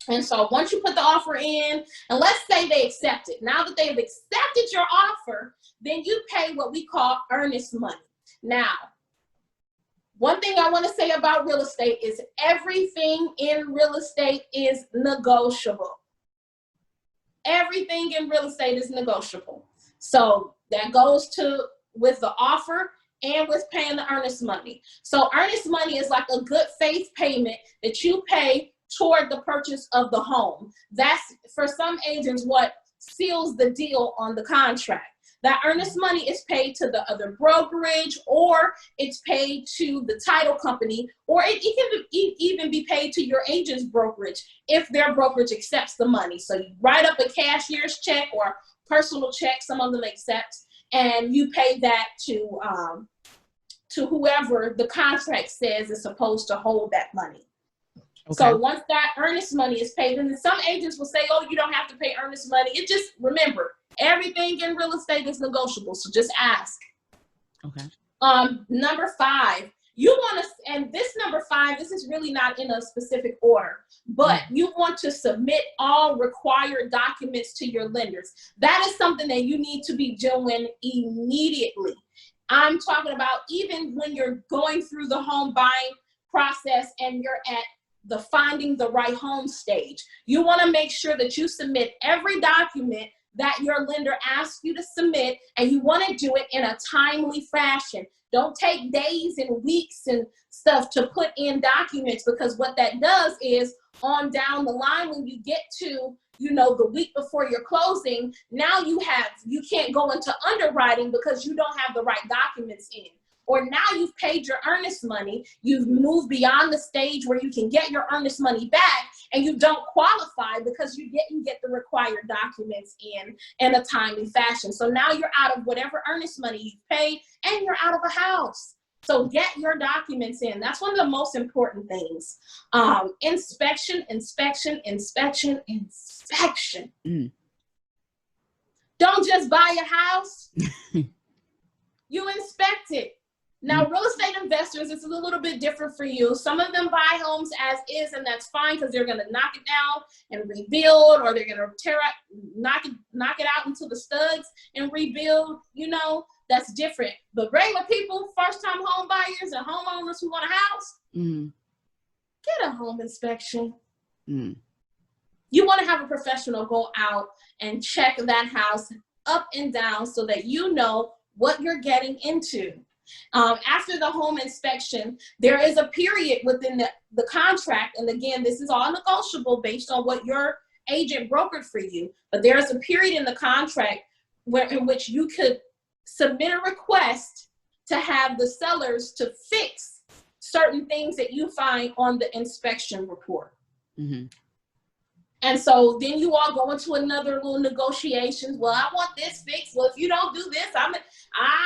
C: And so once you put the offer in, and let's say they accept it. Now that they've accepted your offer, then you pay what we call earnest money. Now, one thing I want to say about real estate is everything in real estate is negotiable. Everything in real estate is negotiable. So that goes to with the offer and with paying the earnest money. So earnest money is like a good faith payment that you pay toward the purchase of the home. That's, for some agents, what seals the deal on the contract. That earnest money is paid to the other brokerage, or it's paid to the title company, or it can even be paid to your agent's brokerage if their brokerage accepts the money. So you write up a cashier's check or personal check, some of them accept, and you pay that to whoever the contract says is supposed to hold that money. Okay. So once that earnest money is paid, and some agents will say, oh, you don't have to pay earnest money. It just, remember, everything in real estate is negotiable, so just ask.
A: Okay.
C: Number 5, you want to, and this number 5, this is really not in a specific order, but you want to submit all required documents to your lenders. That is something that you need to be doing immediately. I'm talking about even when you're going through the home buying process and you're at the finding the right home stage. You want to make sure that you submit every document that your lender asks you to submit, and you want to do it in a timely fashion. Don't take days and weeks and stuff to put in documents, because what that does is on down the line, when you get to, you know, the week before your closing, now you can't go into underwriting because you don't have the right documents in. Or now you've paid your earnest money, you've moved beyond the stage where you can get your earnest money back, and you don't qualify because you didn't get the required documents in a timely fashion. So now you're out of whatever earnest money you've paid, and you're out of a house. So get your documents in. That's one of the most important things. Inspection. Don't just buy a house. You inspect it. Now, real estate investors, it's a little bit different for you. Some of them buy homes as is, and that's fine, because they're going to knock it down and rebuild, or they're going to knock it out into the studs and rebuild. You know, that's different. But regular people, first-time home buyers and homeowners who want a house, get a home inspection. You want to have a professional go out and check that house up and down so that you know what you're getting into. After the home inspection, there is a period within the contract. And again, this is all negotiable based on what your agent brokered for you, but there's a period in the contract in which you could submit a request to have the sellers to fix certain things that you find on the inspection report.
A: Mm-hmm.
C: And so then you all go into another little negotiations. Well, I want this fixed. Well, if you don't do this,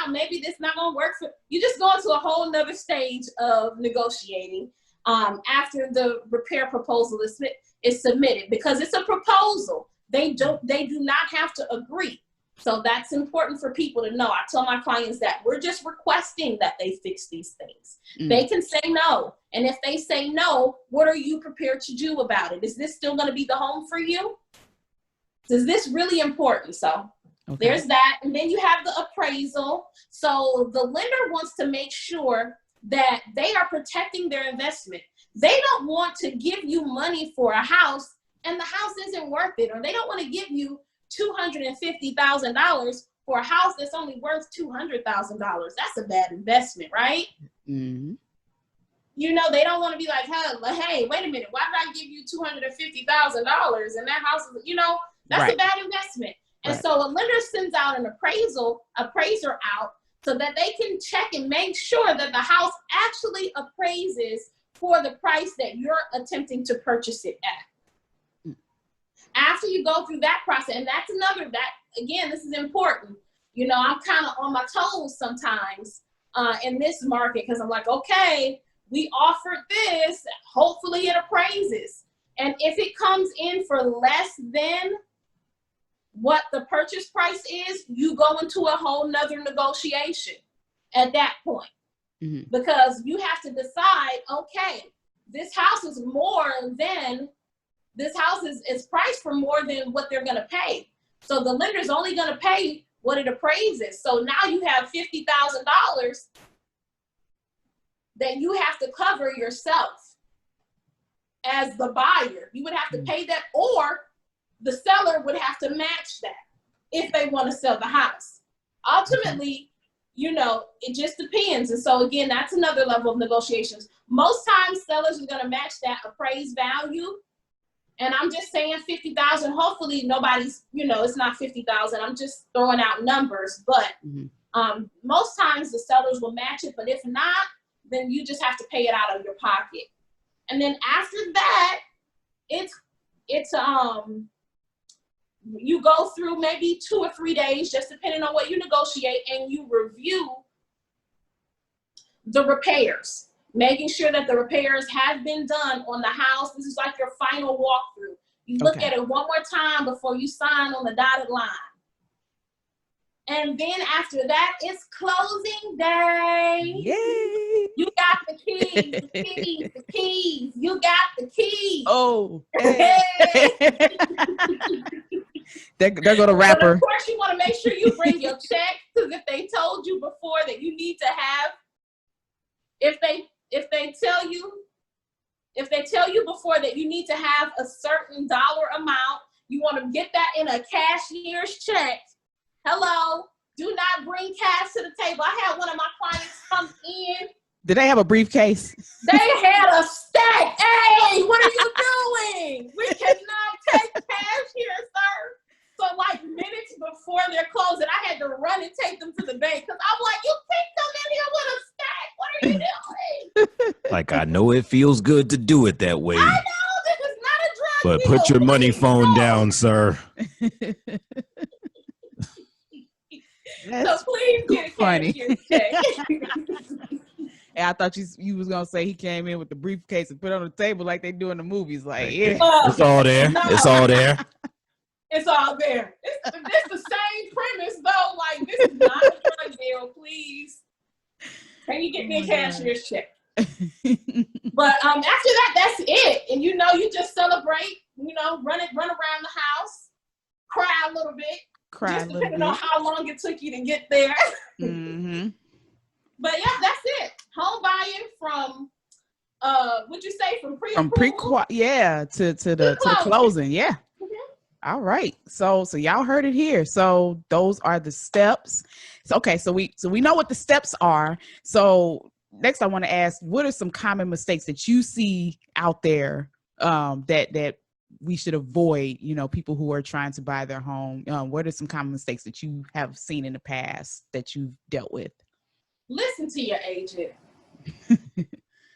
C: maybe this not gonna work for you. Just go into a whole nother stage of negotiating after the repair proposal is submitted, because it's a proposal. They do not have to agree. So that's important for people to know. I tell my clients that we're just requesting that they fix these things. They can say no. And if they say no, what are you prepared to do about it? Is this still going to be the home for you? Is this really important? So there's that. And then you have the appraisal. So the lender wants to make sure that they are protecting their investment. They don't want to give you money for a house and the house isn't worth it, or they don't want to give you $250,000 for a house that's only worth $200,000. That's a bad investment, right?
A: Mm-hmm.
C: You know, they don't want to be like, hey, wait a minute, why did I give you $250,000 and that house is, that's a bad investment. And so a lender sends out an appraiser out so that they can check and make sure that the house actually appraises for the price that you're attempting to purchase it at. After you go through that process, and that's again, this is important. I'm kind of on my toes sometimes in this market, because I'm like, okay, we offered this, hopefully it appraises. And if it comes in for less than what the purchase price is, you go into a whole nother negotiation at that point. Mm-hmm. Because you have to decide, okay, this house is priced for more than what they're going to pay. So the lender's only going to pay what it appraises. So now you have $50,000 that you have to cover yourself as the buyer. You would have to pay that, or the seller would have to match that if they want to sell the house. Ultimately, it just depends. And so again, that's another level of negotiations. Most times sellers are going to match that appraised value. And I'm just saying 50,000, hopefully nobody's, it's not 50,000. I'm just throwing out numbers, but most times the sellers will match it. But if not, then you just have to pay it out of your pocket. And then after that, you go through maybe 2 or 3 days, just depending on what you negotiate, and you review the repairs, making sure that the repairs have been done on the house. This is like your final walkthrough. You look at it one more time before you sign on the dotted line. And then after that, it's closing day.
A: Yay!
C: You got the keys, the keys. You got the keys.
A: Oh, hey. There go the rapper.
C: But of course, you want to make sure you bring your check, because if they told you before that you need to have, if they tell you before that you need to have a certain dollar amount, you want to get that in a cashier's check. Hello, do not bring cash to the table. I had one of my clients come in.
A: Did they have a briefcase?
C: They had a stack. Hey, what are you doing? We cannot take cash here, sir. So like minutes before they're closing, I had to run and take them to the bank, because I'm like, you can't come in here with a stack. What are you doing?
B: Like, I know it feels good to do it that way.
C: I know this is not a drug
B: But
C: deal.
B: put your money phone down, sir.
C: So please get a cashier's check.
A: And I thought you was gonna say he came in with the briefcase and put it on the table like they do in the movies. Like, yeah,
B: it's all there.
C: No.
B: It's all there.
C: It's all there. It's the same premise though. Like, this is not a drug deal. Please, can you get me a cashier's check? But after that, that's it. And you just celebrate. Run around the house, cry a little bit. Just depending on how long it took you to get there.
A: Mm-hmm.
C: But yeah, that's it. Home buying from what'd you say, from pre-approval?
A: To the closing. Yeah.
C: Mm-hmm.
A: All right. So y'all heard it here. So those are the steps. So we know what the steps are. So next I want to ask, what are some common mistakes that you see out there that we should avoid, people who are trying to buy their home? What are some common mistakes that you have seen in the past that you've dealt with?
C: Listen to your agent.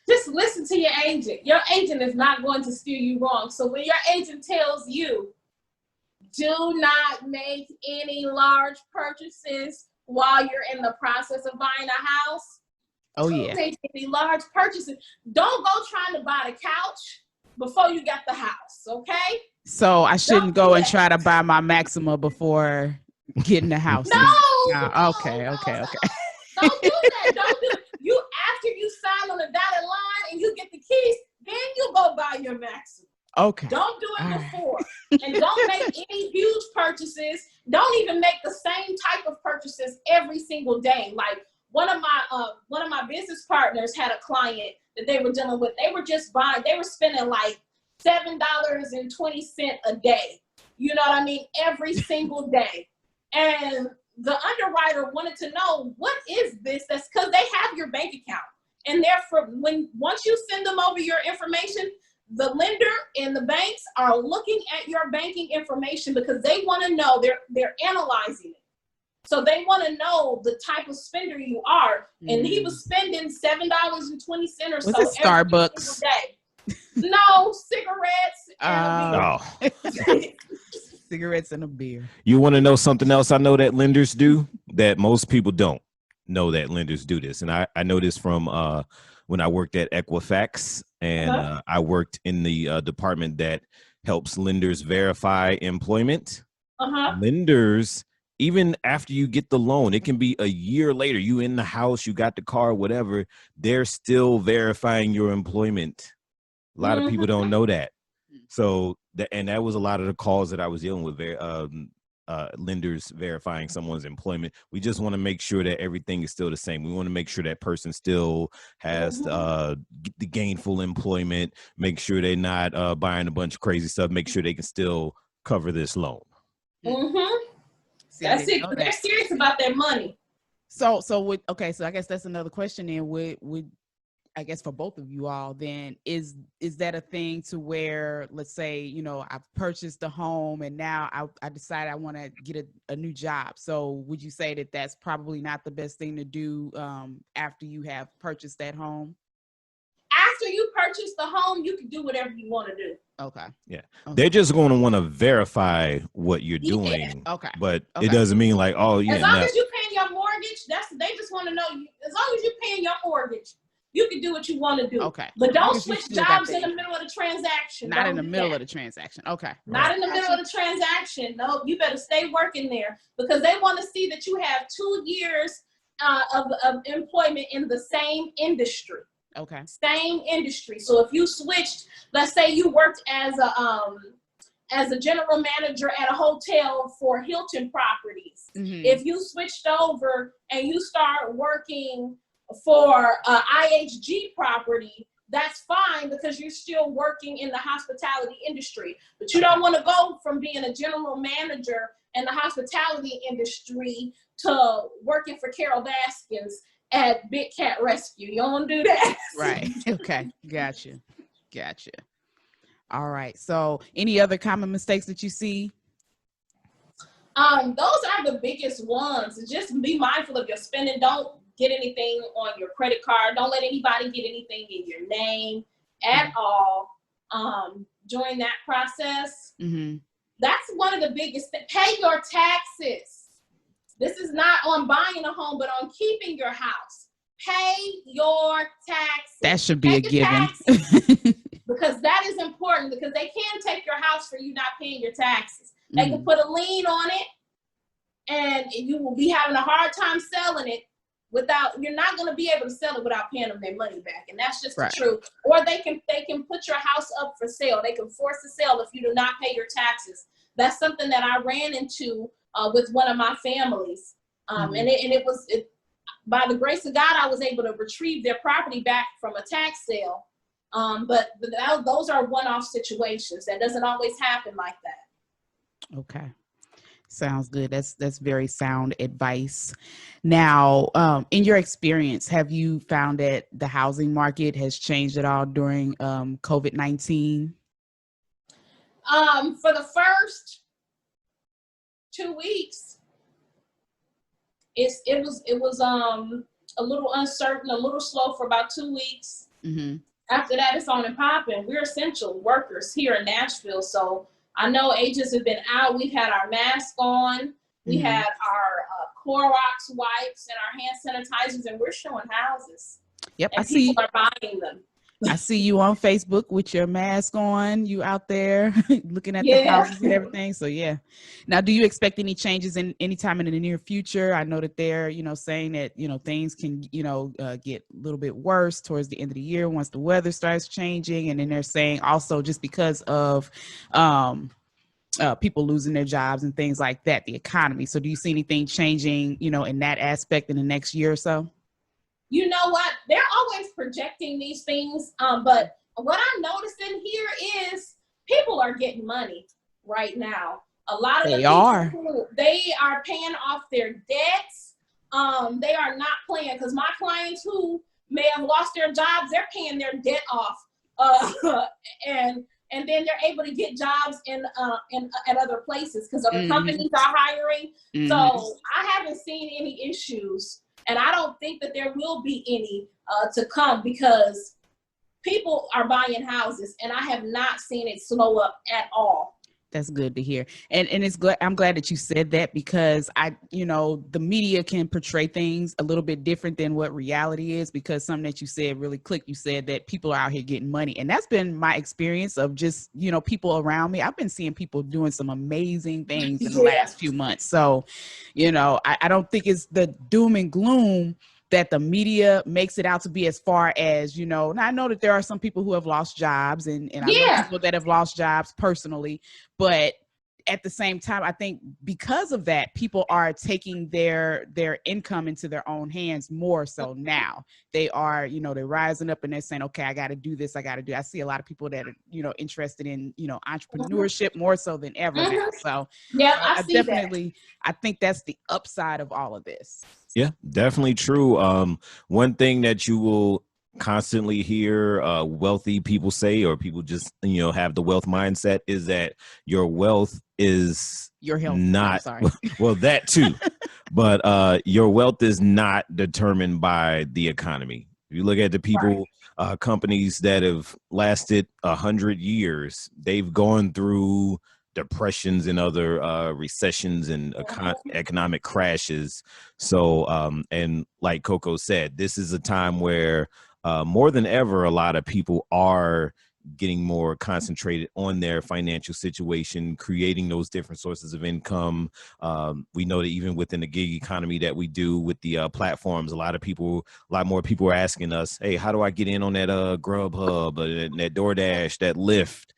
C: Just listen to your agent. Your agent is not going to steer you wrong. So when your agent tells you, do not make any large purchases while you're in the process of buying a house.
A: Oh, yeah.
C: Don't make any large purchases. Don't go trying to buy the couch before you got the house, okay?
A: So I shouldn't go and try to buy my Maxima before getting the house.
C: No.
A: Okay.
C: Don't do that. Don't do it. After you sign on the dotted line and you get the keys, then you go buy your Maxima.
A: Okay.
C: Don't do it before. And don't make any huge purchases. Don't even make the same type of purchases every single day. Like one of my business partners had a client that they were dealing with. They were just buying, they were spending like $7.20 a day. You know what I mean? Every single day. And the underwriter wanted to know, what is this? That's because they have your bank account. And therefore, once you send them over your information, the lender and the banks are looking at your banking information because they want to know, they're analyzing it. So they want to know the type of spender you are. And he was spending $7.20 or so
A: every Starbucks?
C: single day. No, cigarettes and a beer.
A: Cigarettes and a beer.
B: You want to know something else I know that lenders do that most people don't know that lenders do this? And I know this from when I worked at Equifax, and I worked in the department that helps lenders verify employment. Lenders, even after you get the loan, it can be a year later, you in the house, you got the car, whatever, they're still verifying your employment. A lot of people don't know that. So that was a lot of the calls that I was dealing with, lenders verifying someone's employment. We just want to make sure that everything is still the same. We want to make sure that person still has the gainful employment, make sure they're not buying a bunch of crazy stuff, make sure they can still cover this loan.
C: That's it. They're serious about their money.
A: So I guess that's another question then. Would I guess for both of you all, then is that a thing to where, let's say, I've purchased a home and now I decide I want to get a new job. So would you say that that's probably not the best thing to do after you have purchased that home?
C: After you purchase the home, you can do whatever you want to do.
A: Okay.
B: Yeah. Okay. They're just going to want to verify what you're doing.
A: Okay.
B: But it doesn't mean like, oh, yeah.
C: As long as you're paying your mortgage, they just want to know, as long as you're paying your mortgage, you can do what you want to do.
A: Okay.
C: But don't switch jobs in the middle of the transaction.
A: Not in the middle of the transaction. Okay.
C: Not in the middle of the transaction. No, you better stay working there because they want to see that you have 2 years of employment in the same industry.
A: Okay.
C: Same industry. So if you switched, let's say you worked as a general manager at a hotel for Hilton Properties. If you switched over and you start working for IHG property, that's fine because you're still working in the hospitality industry. But you don't want to go from being a general manager in the hospitality industry to working for Carol Baskins at Big Cat Rescue. You don't want to do that.
A: Right. Okay. Gotcha. All right. So any other common mistakes that you see?
C: Those are the biggest ones. Just be mindful of your spending. Don't get anything on your credit card. Don't let anybody get anything in your name at all during that process. That's one of the biggest things. Pay your taxes. This is not on buying a home, but on keeping your house. Pay your taxes.
A: That should be a given.
C: Because that is important, because they can take your house for you not paying your taxes. They can put a lien on it and you will be having a hard time selling it you're not going to be able to sell it without paying them their money back. And that's just the truth. Or they can put your house up for sale. They can force the sale if you do not pay your taxes. That's something that I ran into with one of my families. And it was by the grace of God, I was able to retrieve their property back from a tax sale. But those are one-off situations. That doesn't always happen like that.
A: Okay. Sounds good. That's very sound advice. Now, in your experience, have you found that the housing market has changed at all during COVID-19?
C: For the first 2 weeks, it was a little uncertain, a little slow for about 2 weeks.
A: Mm-hmm.
C: After that, it's on and popping. We're essential workers here in Nashville, so I know agents have been out. We've had our mask on. We
A: Mm-hmm.
C: had our Clorox wipes and our hand sanitizers, and we're showing houses.
A: Yep,
C: and
A: I see.
C: People are buying them.
A: I see you on Facebook with your mask on. You out there looking at the
C: Yeah.
A: houses and everything. So yeah. Now, do you expect any changes in any time in the near future? I know that they're, saying that things can get a little bit worse towards the end of the year once the weather starts changing, and then they're saying also just because of people losing their jobs and things like that, the economy. So do you see anything changing, in that aspect in the next year or so?
C: You know what? They're always projecting these things. But what I'm noticing here is people are getting money right now. A lot of they are paying off their debts. They are not playing, because my clients who may have lost their jobs, they're paying their debt off. And then they're able to get jobs at other places because other companies are hiring.
A: Mm-hmm.
C: So I haven't seen any issues. And I don't think that there will be any to come, because people are buying houses, and I have not seen it slow up at all.
A: That's good to hear. And I'm glad that you said that, because the media can portray things a little bit different than what reality is, because something that you said really clicked. You said that people are out here getting money. And that's been my experience of just, people around me. I've been seeing people doing some amazing things in the last few months. So, I don't think it's the doom and gloom that the media makes it out to be, as far as, and I know that there are some people who have lost jobs, and I know people that have lost jobs personally, but at the same time, I think because of that, people are taking their income into their own hands more so now. They are, they're rising up and they're saying, okay, I got to do this. I see a lot of people that are, interested in, entrepreneurship more so than ever now. So
C: yeah,
A: I definitely, I think that's the upside of all of this.
B: Yeah, definitely true. One thing that you will constantly hear wealthy people say, or people just have the wealth mindset, is that your wealth is
A: your health.
B: Not well, that too, but your wealth is not determined by the economy. If you look at the people, companies that have lasted 100 years, they've gone through depressions and other recessions and economic crashes. So, and like Koko said, this is a time where more than ever, a lot of people are getting more concentrated on their financial situation, creating those different sources of income. We know that even within the gig economy that we do with the platforms, a lot more people are asking us, hey, how do I get in on that Grubhub, that DoorDash, that Lyft,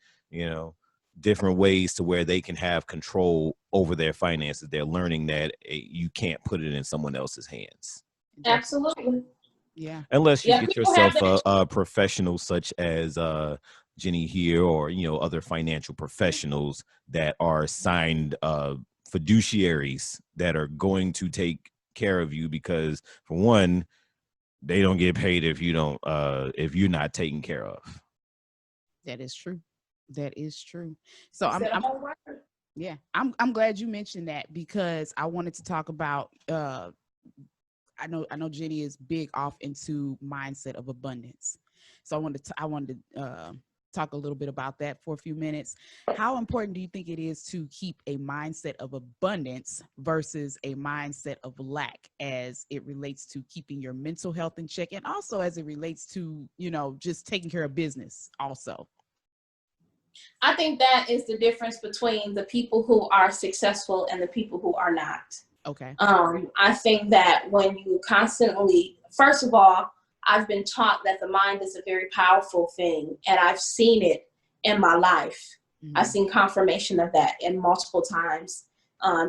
B: different ways to where they can have control over their finances. They're learning that you can't put it in someone else's hands.
C: Absolutely.
A: Yeah.
B: Unless you get yourself a professional such as Jeni here, or, other financial professionals that are signed fiduciaries that are going to take care of you, because for one, they don't get paid if if you're not taken care of.
A: That is true. That is true. So I'm glad you mentioned that, because I wanted to talk about I know Jeni is big off into mindset of abundance. So I wanted to talk a little bit about that for a few minutes. How important do you think it is to keep a mindset of abundance versus a mindset of lack, as it relates to keeping your mental health in check, and also as it relates to, just taking care of business also?
C: I think that is the difference between the people who are successful and the people who are not.
A: Okay.
C: I think that when you constantly, first of all, I've been taught that the mind is a very powerful thing, and I've seen it in my life. Mm-hmm. I've seen confirmation of that in multiple times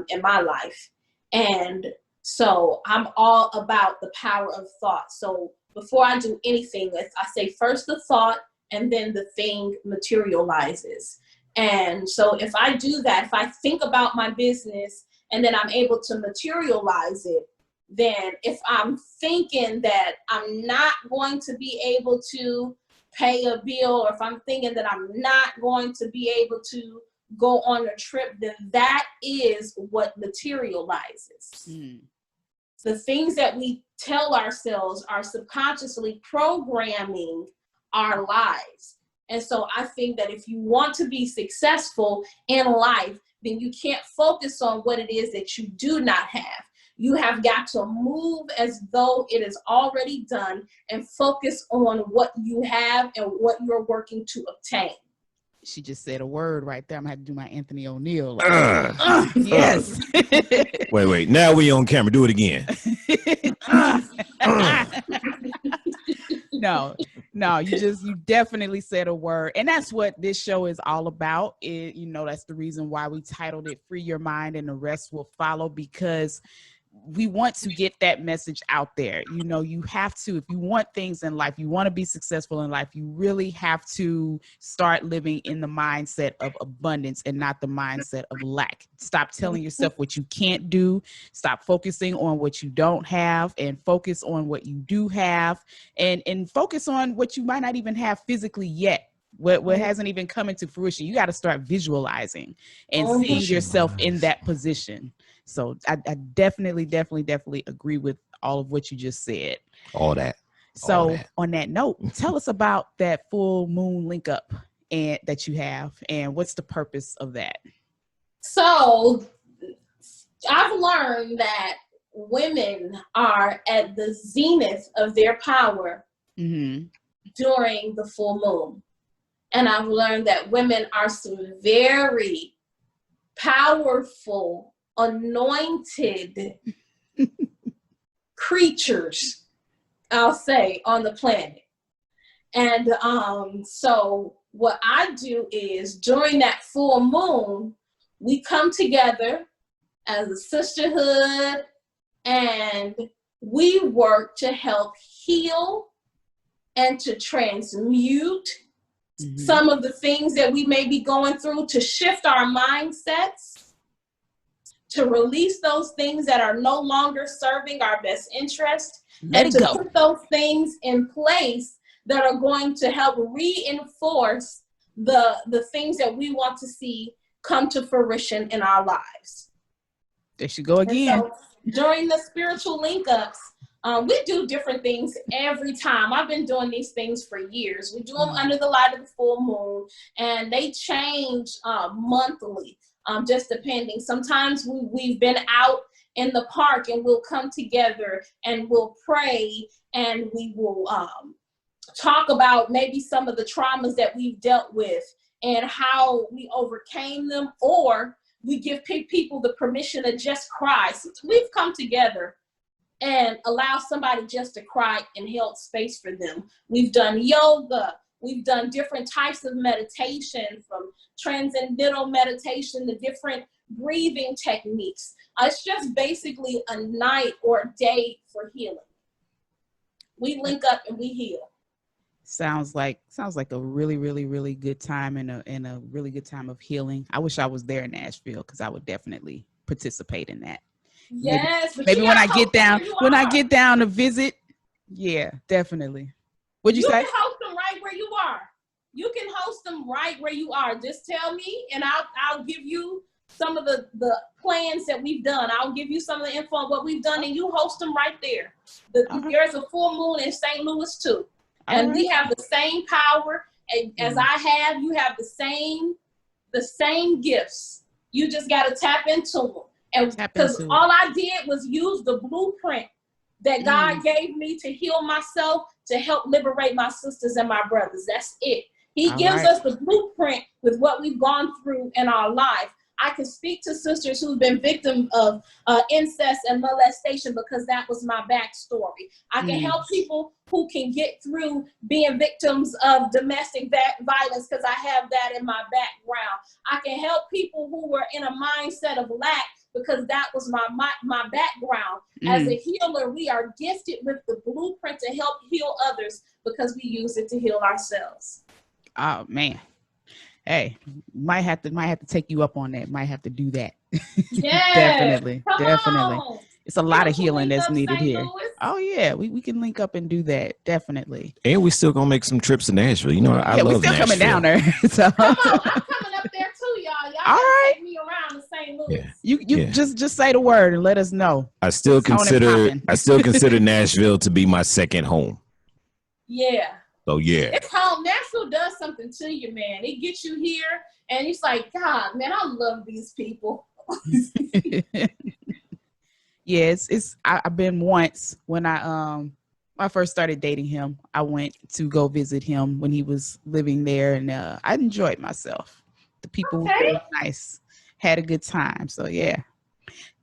C: in my life. And so I'm all about the power of thought. So before I do anything, I say first the thought, and then the thing materializes. And so if I do that, if I think about my business and then I'm able to materialize it, then if I'm thinking that I'm not going to be able to pay a bill, or if I'm thinking that I'm not going to be able to go on a trip, then that is what materializes. The things that we tell ourselves are subconsciously programming our lives. And so I think that if you want to be successful in life, then you can't focus on what it is that you do not have. You have got to move as though it is already done and focus on what you have and what you're working to obtain.
A: She just said a word right there. I'm gonna have to do my Anthony O'Neill. Yes.
B: Wait. Now we on camera. Do it again.
A: No, you definitely said a word. And that's what this show is all about. That's the reason why we titled it Free Your Mind and the Rest Will Follow, because we want to get that message out there. You have to, if you want things in life, you want to be successful in life, you really have to start living in the mindset of abundance and not the mindset of lack. Stop telling yourself what you can't do. Stop focusing on what you don't have and focus on what you do have, and focus on what you might not even have physically yet. What hasn't even come into fruition. You got to start visualizing and seeing yourself in that position. So I definitely agree with all of what you just said.
B: All that.
A: So on that note, tell us about that full moon link up and that you have, and what's the purpose of that?
C: So I've learned that women are at the zenith of their power during the full moon. And I've learned that women are some very powerful, anointed creatures, I'll say, on the planet. And so what I do is during that full moon, we come together as a sisterhood and we work to help heal and to transmute some of the things that we may be going through, to shift our mindsets, to release those things that are no longer serving our best interest, and to put those things in place that are going to help reinforce the things that we want to see come to fruition in our lives.
A: There she go again.
C: So, during the spiritual link-ups, we do different things every time. I've been doing these things for years. We do them under the light of the full moon, and they change monthly, just depending. Sometimes we've been out in the park and we'll come together and we'll pray and we will talk about maybe some of the traumas that we've dealt with and how we overcame them, or we give people the permission to just cry. So we've come together and allow somebody just to cry and held space for them. We've done yoga. We've done different types of meditation, from transcendental meditation to different breathing techniques. It's just basically a night or a day for healing. We link up and we heal.
A: Sounds like a really, really, really good time and a really good time of healing. I wish I was there in Nashville, because I would definitely participate in that.
C: Yes.
A: Maybe when I get down to visit. Yeah, definitely. What'd you say?
C: You can host them right where you are. You can host them right where you are. Just tell me and I'll give you some of the plans that we've done. I'll give you some of the info on what we've done, and you host them right there. There's a full moon in St. Louis too. And we have the same power as I have. You have the same gifts. You just got to tap into them. And because all I did was use the blueprint that God gave me to heal myself, to help liberate my sisters and my brothers. That's it. He gives us the blueprint with what we've gone through in our life. I can speak to sisters who've been victims of incest and molestation, because that was my backstory. I can help people who can get through being victims of domestic violence, because I have that in my background. I can help people who were in a mindset of lack, because that was my background. As a healer, we are gifted with the blueprint to help heal others, because we use it to heal ourselves.
A: Oh man. Hey, might have to take you up on that. Might have to do that.
C: Yeah,
A: definitely.
C: On.
A: It's a lot of healing that's needed here.
C: Louis.
A: Oh yeah, we can link up and do that, definitely.
B: And we still gonna make some trips to Nashville. You know, I
A: Yeah, we
B: love
A: still
B: Nashville.
A: coming down there. So.
C: Come on, I'm coming up there too, y'all. Y'all
A: All
C: gotta
A: right.
C: take me around to St. Louis.
B: Yeah.
A: You just say the word and let us know.
B: I still
A: It's on and
B: consider
A: popping.
B: Nashville to be my second home.
C: Yeah.
B: So yeah.
C: It's home. Nashville does something to you, man. It gets you here, and it's like, God, man, I love these people.
A: Yeah, I've been once when I first started dating him. I went to go visit him when he was living there, and I enjoyed myself. The people were really nice, had a good time. So yeah,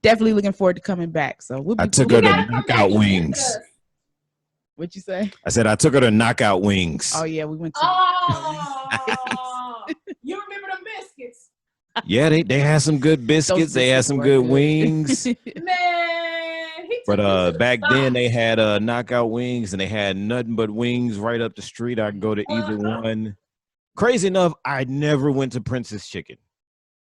A: definitely looking forward to coming back. So
B: I took her to Knockout Wings.
A: What'd you say?
B: I said I took her to Knockout Wings.
A: Oh yeah, we went to.
C: Oh, you remember the biscuits?
B: Yeah, they had some good biscuits. They had some good wings.
C: Man,
B: but back then they had Knockout Wings, and they had nothing but wings right up the street. I could go to either one. Crazy enough, I never went to Prince's Chicken.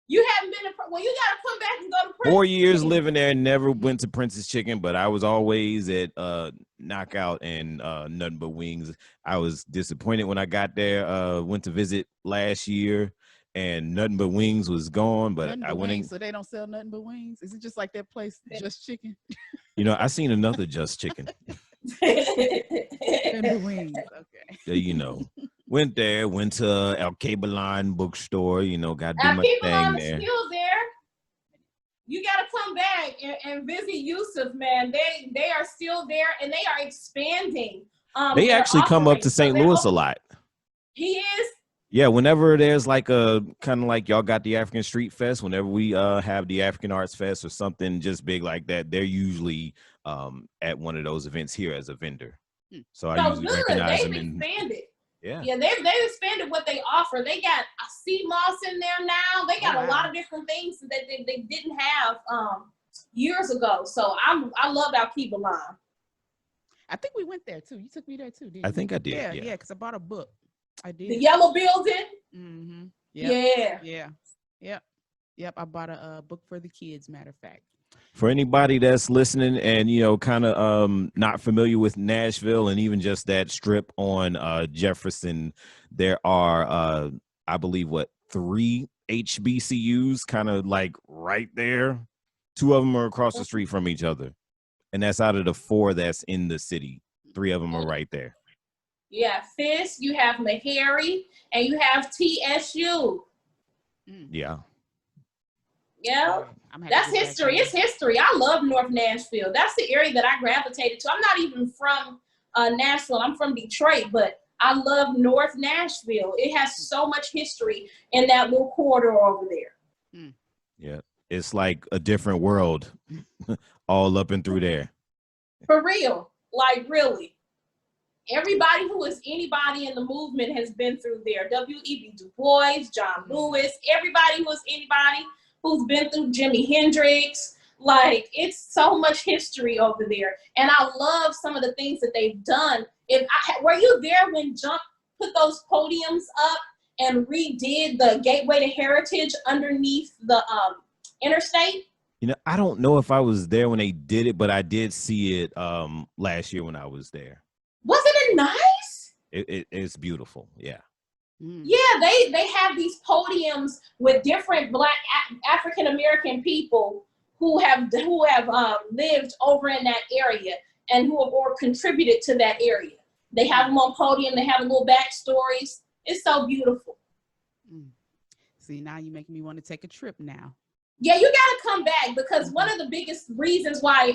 C: You haven't been to, well, you gotta come back and go to Prince's
B: 4 years
C: Chicken.
B: living there, never went to Prince's Chicken, but I was always at Knockout and Nothing But Wings. I was disappointed when I got there. Went to visit last year, and Nothing But Wings was gone. But I went
A: wings, so they don't sell nothing but wings. Is it just like that place, Just Chicken?
B: You know, I seen another Just Chicken.
A: Nothing but wings. Okay.
B: You know, went to El Cabeline bookstore. You know, got to do my thing there.
C: Still there. You got to come back and visit Yusuf, man. They are still there, and they are expanding.
B: They actually come up to St. Louis a lot.
C: He is?
B: Yeah, whenever there's like a kind of like y'all got the African Street Fest, whenever we have the African Arts Fest or something just big like that, they're usually at one of those events here as a vendor. So I usually recognize them. They've
C: expanded.
B: Yeah,
C: they've expanded what they offer. They got a sea moss in there now. They got a lot of different things that they didn't have years ago. So I loved our Keebalon.
A: I think we went there too. You took me there too, didn't you?
B: I think I did.
A: Yeah, because I bought a book. I did.
C: The yellow building.
A: Mm-hmm. Yep. I bought a book for the kids. Matter of fact.
B: For anybody that's listening and, you know, kind of not familiar with Nashville and even just that strip on Jefferson, there are, I believe, 3 HBCUs kind of like right there. 2 of them are across the street from each other. And that's out of the 4 that's in the city. 3 of them are right there.
C: You have Fisk, you have Meharry, and you have TSU.
B: Yeah.
C: Yeah, that's history. It's history. I love North Nashville. That's the area that I gravitated to. I'm not even from Nashville. I'm from Detroit, but I love North Nashville. It has so much history in that little corridor over there.
B: Yeah, it's like a different world all up and through there.
C: For real, like really. Everybody who is anybody in the movement has been through there. W.E.B. Du Bois, John Lewis, everybody who is anybody who's been through Jimi Hendrix. Like, it's so much history over there. And I love some of the things that they've done. Were you there when Jump put those podiums up and redid the Gateway to Heritage underneath the interstate?
B: You know, I don't know if I was there when they did it, but I did see it last year when I was there.
C: Wasn't it nice?
B: It's beautiful. Yeah.
C: Yeah, they have these podiums with different Black African American people who have lived over in that area and who have or contributed to that area. They have them on podium. They have little backstories. It's so beautiful.
A: See, now you're making me want to take a trip now.
C: Yeah, you got to come back because one of the biggest reasons why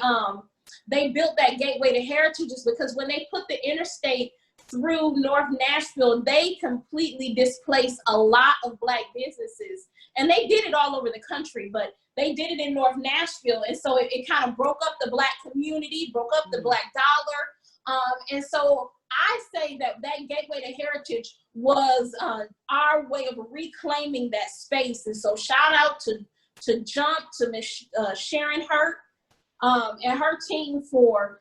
C: they built that Gateway to Heritage is because when they put the interstate through North Nashville, they completely displaced a lot of Black businesses. And they did it all over the country, but they did it in North Nashville. And so it kind of broke up the Black community, broke up the Black dollar. And so I say that Gateway to Heritage was our way of reclaiming that space. And so shout out to Jump, to Miss Sharon Hurt, and her team for,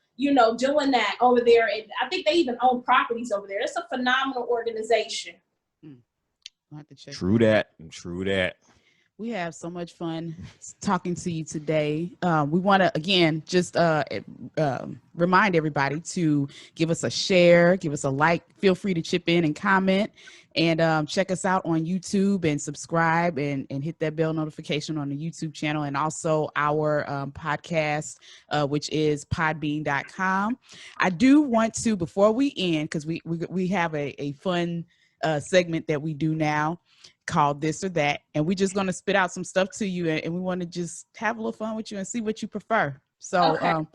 C: doing that over there. And I think they even own properties over there. It's a phenomenal organization.
A: I'll have to check
B: True that.
A: We have so much fun talking to you today. We want to, again, just remind everybody to give us a share, give us a like. Feel free to chip in and comment. And check us out on YouTube and subscribe and hit that bell notification on the YouTube channel. And also our podcast, which is podbean.com. I do want to, before we end, because we have a fun segment that we do now called This or That, and we're just going to spit out some stuff to you, and we want to just have a little fun with you and see what you prefer. So I'm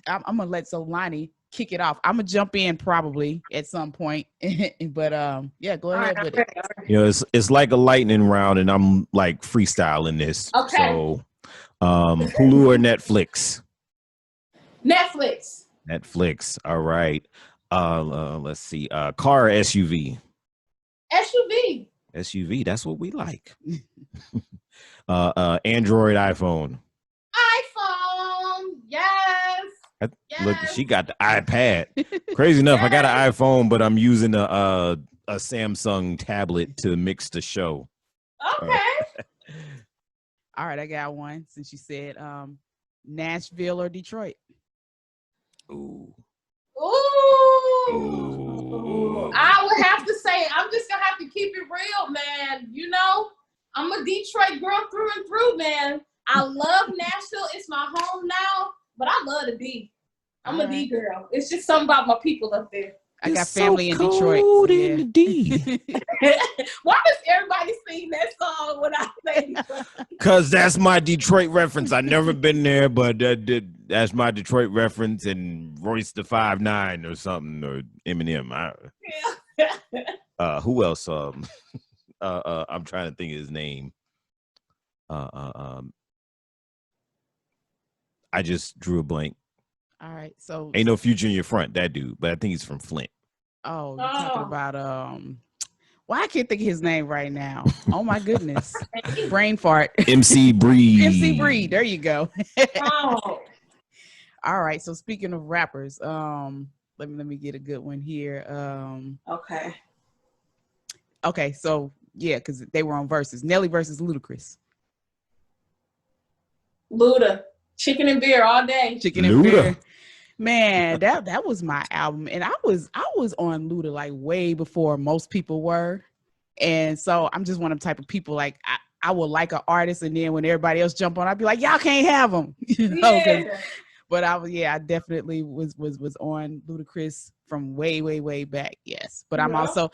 A: gonna let Xolani kick it off. I'm gonna jump in probably at some point, but yeah, go ahead with it.
B: You know, it's like a lightning round, and I'm like freestyling this.
C: Okay.
B: So Hulu or Netflix?
C: Netflix.
B: All right. Let's see. Car or SUV? SUV, that's what we like. Android, iPhone.
C: Yes.
B: Look, she got the iPad. Crazy enough, I got an iPhone, but I'm using a Samsung tablet to mix the show.
C: Okay.
A: All right, I got one. Since you said Nashville or Detroit.
B: Ooh.
C: I would have to say, I'm just gonna have to keep it real, man. You know, I'm a Detroit girl through and through, man. I love Nashville. It's my home now, but I love the D. I'm a D girl. It's just something about my people up there.
A: I got family in Detroit. So yeah.
B: In the D.
C: Why does everybody sing that song when I say Detroit?
B: Because that's my Detroit reference. I've never been there, but that's my Detroit reference, and Royce the 5'9" or something, or Eminem.
C: Yeah.
B: Who else? I'm trying to think of his name. I just drew a blank.
A: All right, so
B: Ain't No Future in Your Front, that dude, but I think he's from Flint.
A: Oh, you're talking about well, I can't think of his name right now. Oh my goodness. Brain fart.
B: MC Breed.
A: MC Breed. There you go.
C: Oh.
A: All right. So speaking of rappers, let me get a good one here. Okay, so yeah, because they were on versus. Nelly versus Ludacris.
C: Luda. Chicken and beer all day.
A: Chicken and beer. Man, that was my album, and I was on Luda like way before most people were, and so I'm just one of the type of people like I will like an artist, and then when everybody else jump on, I'd be like, y'all can't have them, you know.
C: Yeah.
A: But I definitely was on Ludacris from way back. Yes, but I'm also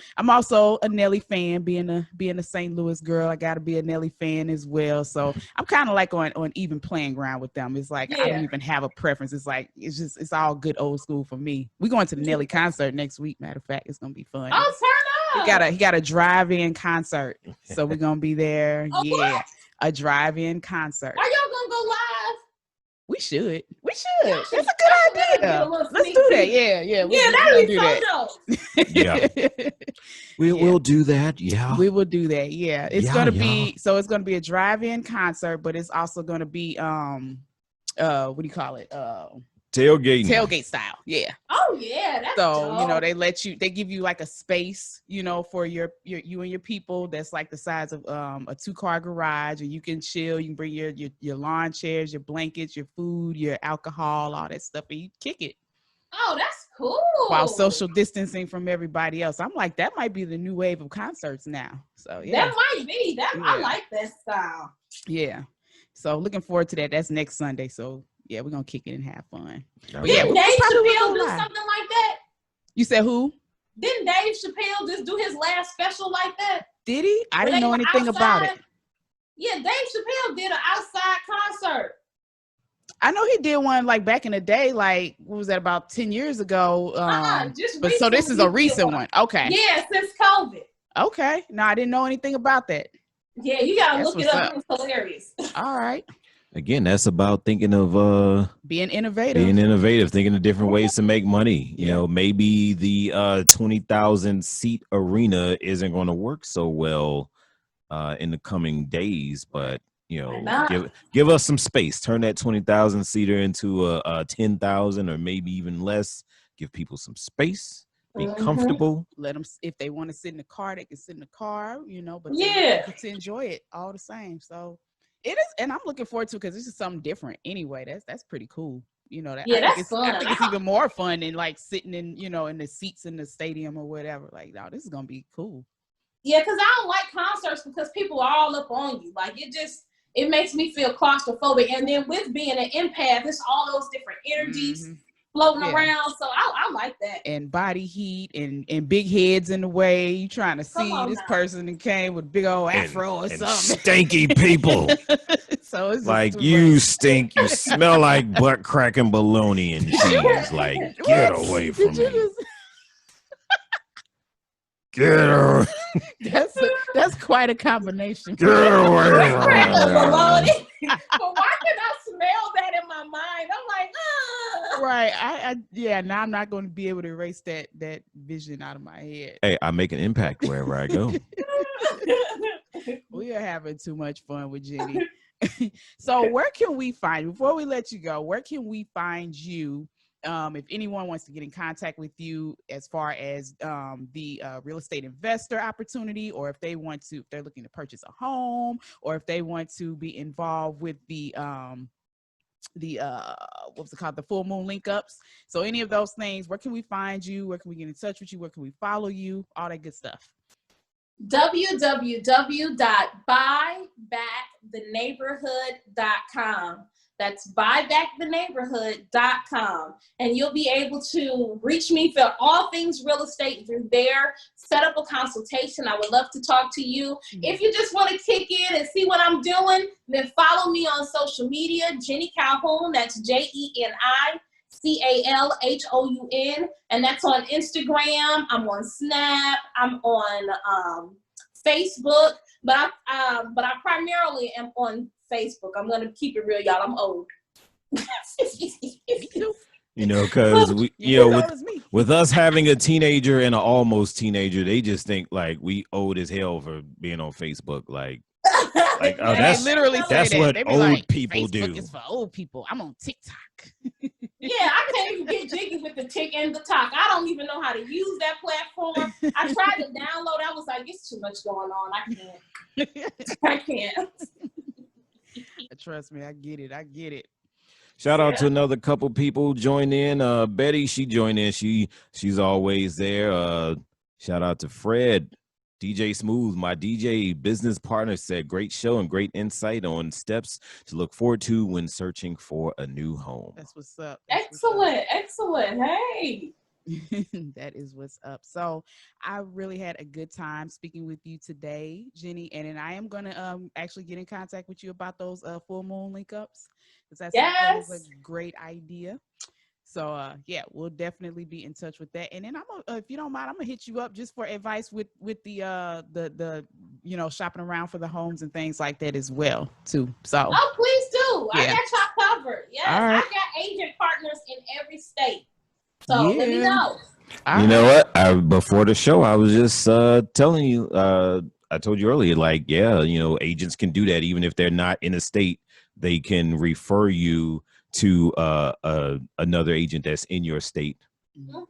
A: a Nelly fan. Being a St. Louis girl, I got to be a Nelly fan as well. So I'm kind of like on even playing ground with them. It's like I don't even have a preference. It's like it's all good old school for me. We're going to the Nelly concert next week. Matter of fact, it's gonna be fun.
C: Oh, turn up!
A: He got a drive-in concert, so we're gonna be there.
C: What?
A: A drive-in concert.
C: Are y'all gonna go live?
A: We should. That's a good idea. Let's do that. Yeah.
C: That'd be fun though.
B: Yeah. We'll do that. Yeah.
A: We will do that. Yeah. It's gonna be a drive-in concert, but it's also gonna be what do you call it? Tailgate style. Yeah.
C: Oh yeah, that's
A: so
C: dope.
A: they give you like a space, for you and your people that's like the size of a 2-car garage, and you can chill. You can bring your lawn chairs, your blankets, your food, your alcohol, all that stuff, and you kick it.
C: Oh, that's cool.
A: While social distancing from everybody else. I'm like, that might be the new wave of concerts now. So yeah.
C: That might be. I like that style.
A: Yeah. So looking forward to that. That's next Sunday. So yeah, we're gonna kick it and have fun.
C: But didn't Dave Chappelle do something like that?
A: You said who?
C: Didn't Dave Chappelle just do his last special like that?
A: Did he? I didn't know anything about it.
C: Yeah, Dave Chappelle did an outside concert.
A: I know he did one like back in the day, like what was that, about 10 years ago? But so this is a recent one. Okay.
C: Yeah, since COVID.
A: Okay. No, I didn't know anything about that.
C: Yeah, you gotta look it up. It was hilarious.
A: All right.
B: Again, that's about thinking of
A: being innovative,
B: thinking of different ways to make money. You know, maybe the 20,000 seat arena isn't going to work so well in the coming days, but give us some space. Turn that 20,000 seater into a 10,000 or maybe even less. Give people some space. be comfortable.
A: Let them, if they want to sit in the car, they can sit in the car, but they get to enjoy it all the same. So it is, and I'm looking forward to it because this is something different anyway. That's pretty cool. That
C: that's fun.
A: I think it's even more fun than like sitting in, in the seats in the stadium or whatever. Like, no, this is gonna be cool.
C: Yeah, because I don't like concerts because people are all up on you. Like it makes me feel claustrophobic. And then with being an empath, it's all those different energies floating around. So I like that.
A: And body heat and big heads in the way. You trying to see this person that came with big old afro or something.
B: Stinky people.
A: So it's
B: like you stink. You smell like butt cracking bologna and cheese. Like, get away from me. Get her.
A: That's quite a combination.
B: Get away from
C: me. But why can I smell that in my mind? I'm like, ah.
A: Right. Now I'm not going to be able to erase that vision out of my head.
B: Hey, I make an impact wherever I go.
A: We are having too much fun with Jeni. So where can we find, before we let you go, where can we find you? If anyone wants to get in contact with you as far as the real estate investor opportunity, or if they're looking to purchase a home, or if they want to be involved with the what's it called, the full moon link ups. So any of those things, where can we find you? Where can we get in touch with you? Where can we follow you? All that good stuff.
C: www.buybacktheneighborhood.com. That's buybacktheneighborhood.com. And you'll be able to reach me for all things real estate through there. Set up a consultation. I would love to talk to you. If you just want to kick in and see what I'm doing, then follow me on social media, Jeni Calhun. That's JeniCalhoun. And that's on Instagram. I'm on Snap. I'm on Facebook. But I primarily am on Facebook. I'm gonna keep it real, y'all. I'm old.
B: Because with us having a teenager and an almost teenager, they just think like we old as hell for being on Facebook. Like that's
A: literally
B: that's what old people
A: Facebook
B: do.
A: Is for old people. I'm on TikTok.
C: Yeah, I can't even get jiggy with the Tik and the Talk. I don't even know how to use that platform. I tried to download. I was like, it's too much going on. I can't.
A: Trust me, I get it.
B: Shout out to another couple people join in. Betty, she joined in. She's always there. Shout out to Fred. DJ Smooth, my DJ business partner, said great show and great insight on steps to look forward to when searching for a new home.
A: That's what's up.
C: Excellent. Hey.
A: That is what's up. So I really had a good time speaking with you today, Jeni, and then I am going to actually get in contact with you about those full moon link ups, because that was a great idea. So we'll definitely be in touch with that. And then I'm gonna, if you don't mind, I'm gonna hit you up just for advice with the shopping around for the homes and things like that as well too. So
C: please do. I got y'all covered. Yes, right. I got agent partners in every state. So let me know.
B: You know what? Before the show, I was just telling you. I told you earlier, like, agents can do that even if they're not in a state. They can refer you to another agent that's in your state.
C: Mm-hmm.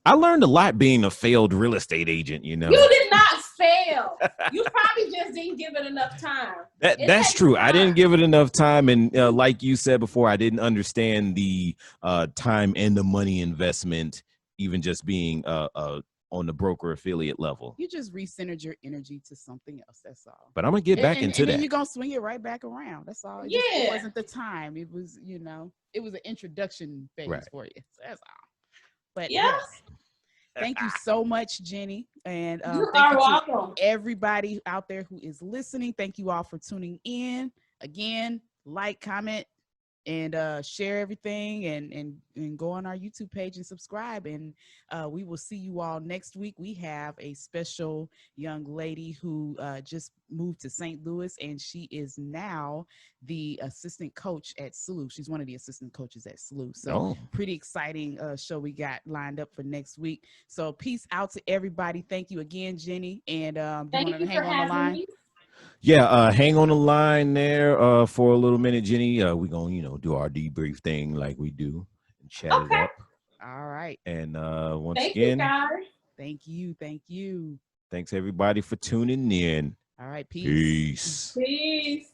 B: I learned a lot being a failed real estate agent. You did
C: not fail. You probably just didn't give it enough time.
B: That's true. I didn't give it enough time, and like you said before, I didn't understand the time and the money investment, even just being on the broker affiliate level.
A: You just recentered your energy to something else. That's all.
B: But I'm gonna get back into that.
A: And you're gonna swing it right back around. That's all. It wasn't the time. It was, it was an introduction phase for you. So that's all. But yes. Thank you so much, Jeni. And
C: you
A: thank
C: are
A: you
C: welcome.
A: to everybody out there who is listening. Thank you all for tuning in. Again, like, comment, and share everything, and go on our YouTube page and subscribe. And we will see you all next week. We have a special young lady who just moved to St. Louis, and she is now the assistant coach at SLU. She's one of the assistant coaches at SLU. So pretty exciting show we got lined up for next week. So peace out to everybody. Thank you again, Jeni. And
C: thank you for having me.
B: Yeah, hang on the line there for a little minute, Jeni. We're going to, do our debrief thing like we do and chat it up.
A: All right.
B: And once
C: Thank
B: again,
C: you, guys.
A: Thank you. Thank you.
B: thanks everybody for tuning in.
A: All right. Peace.
B: Peace.
C: Peace.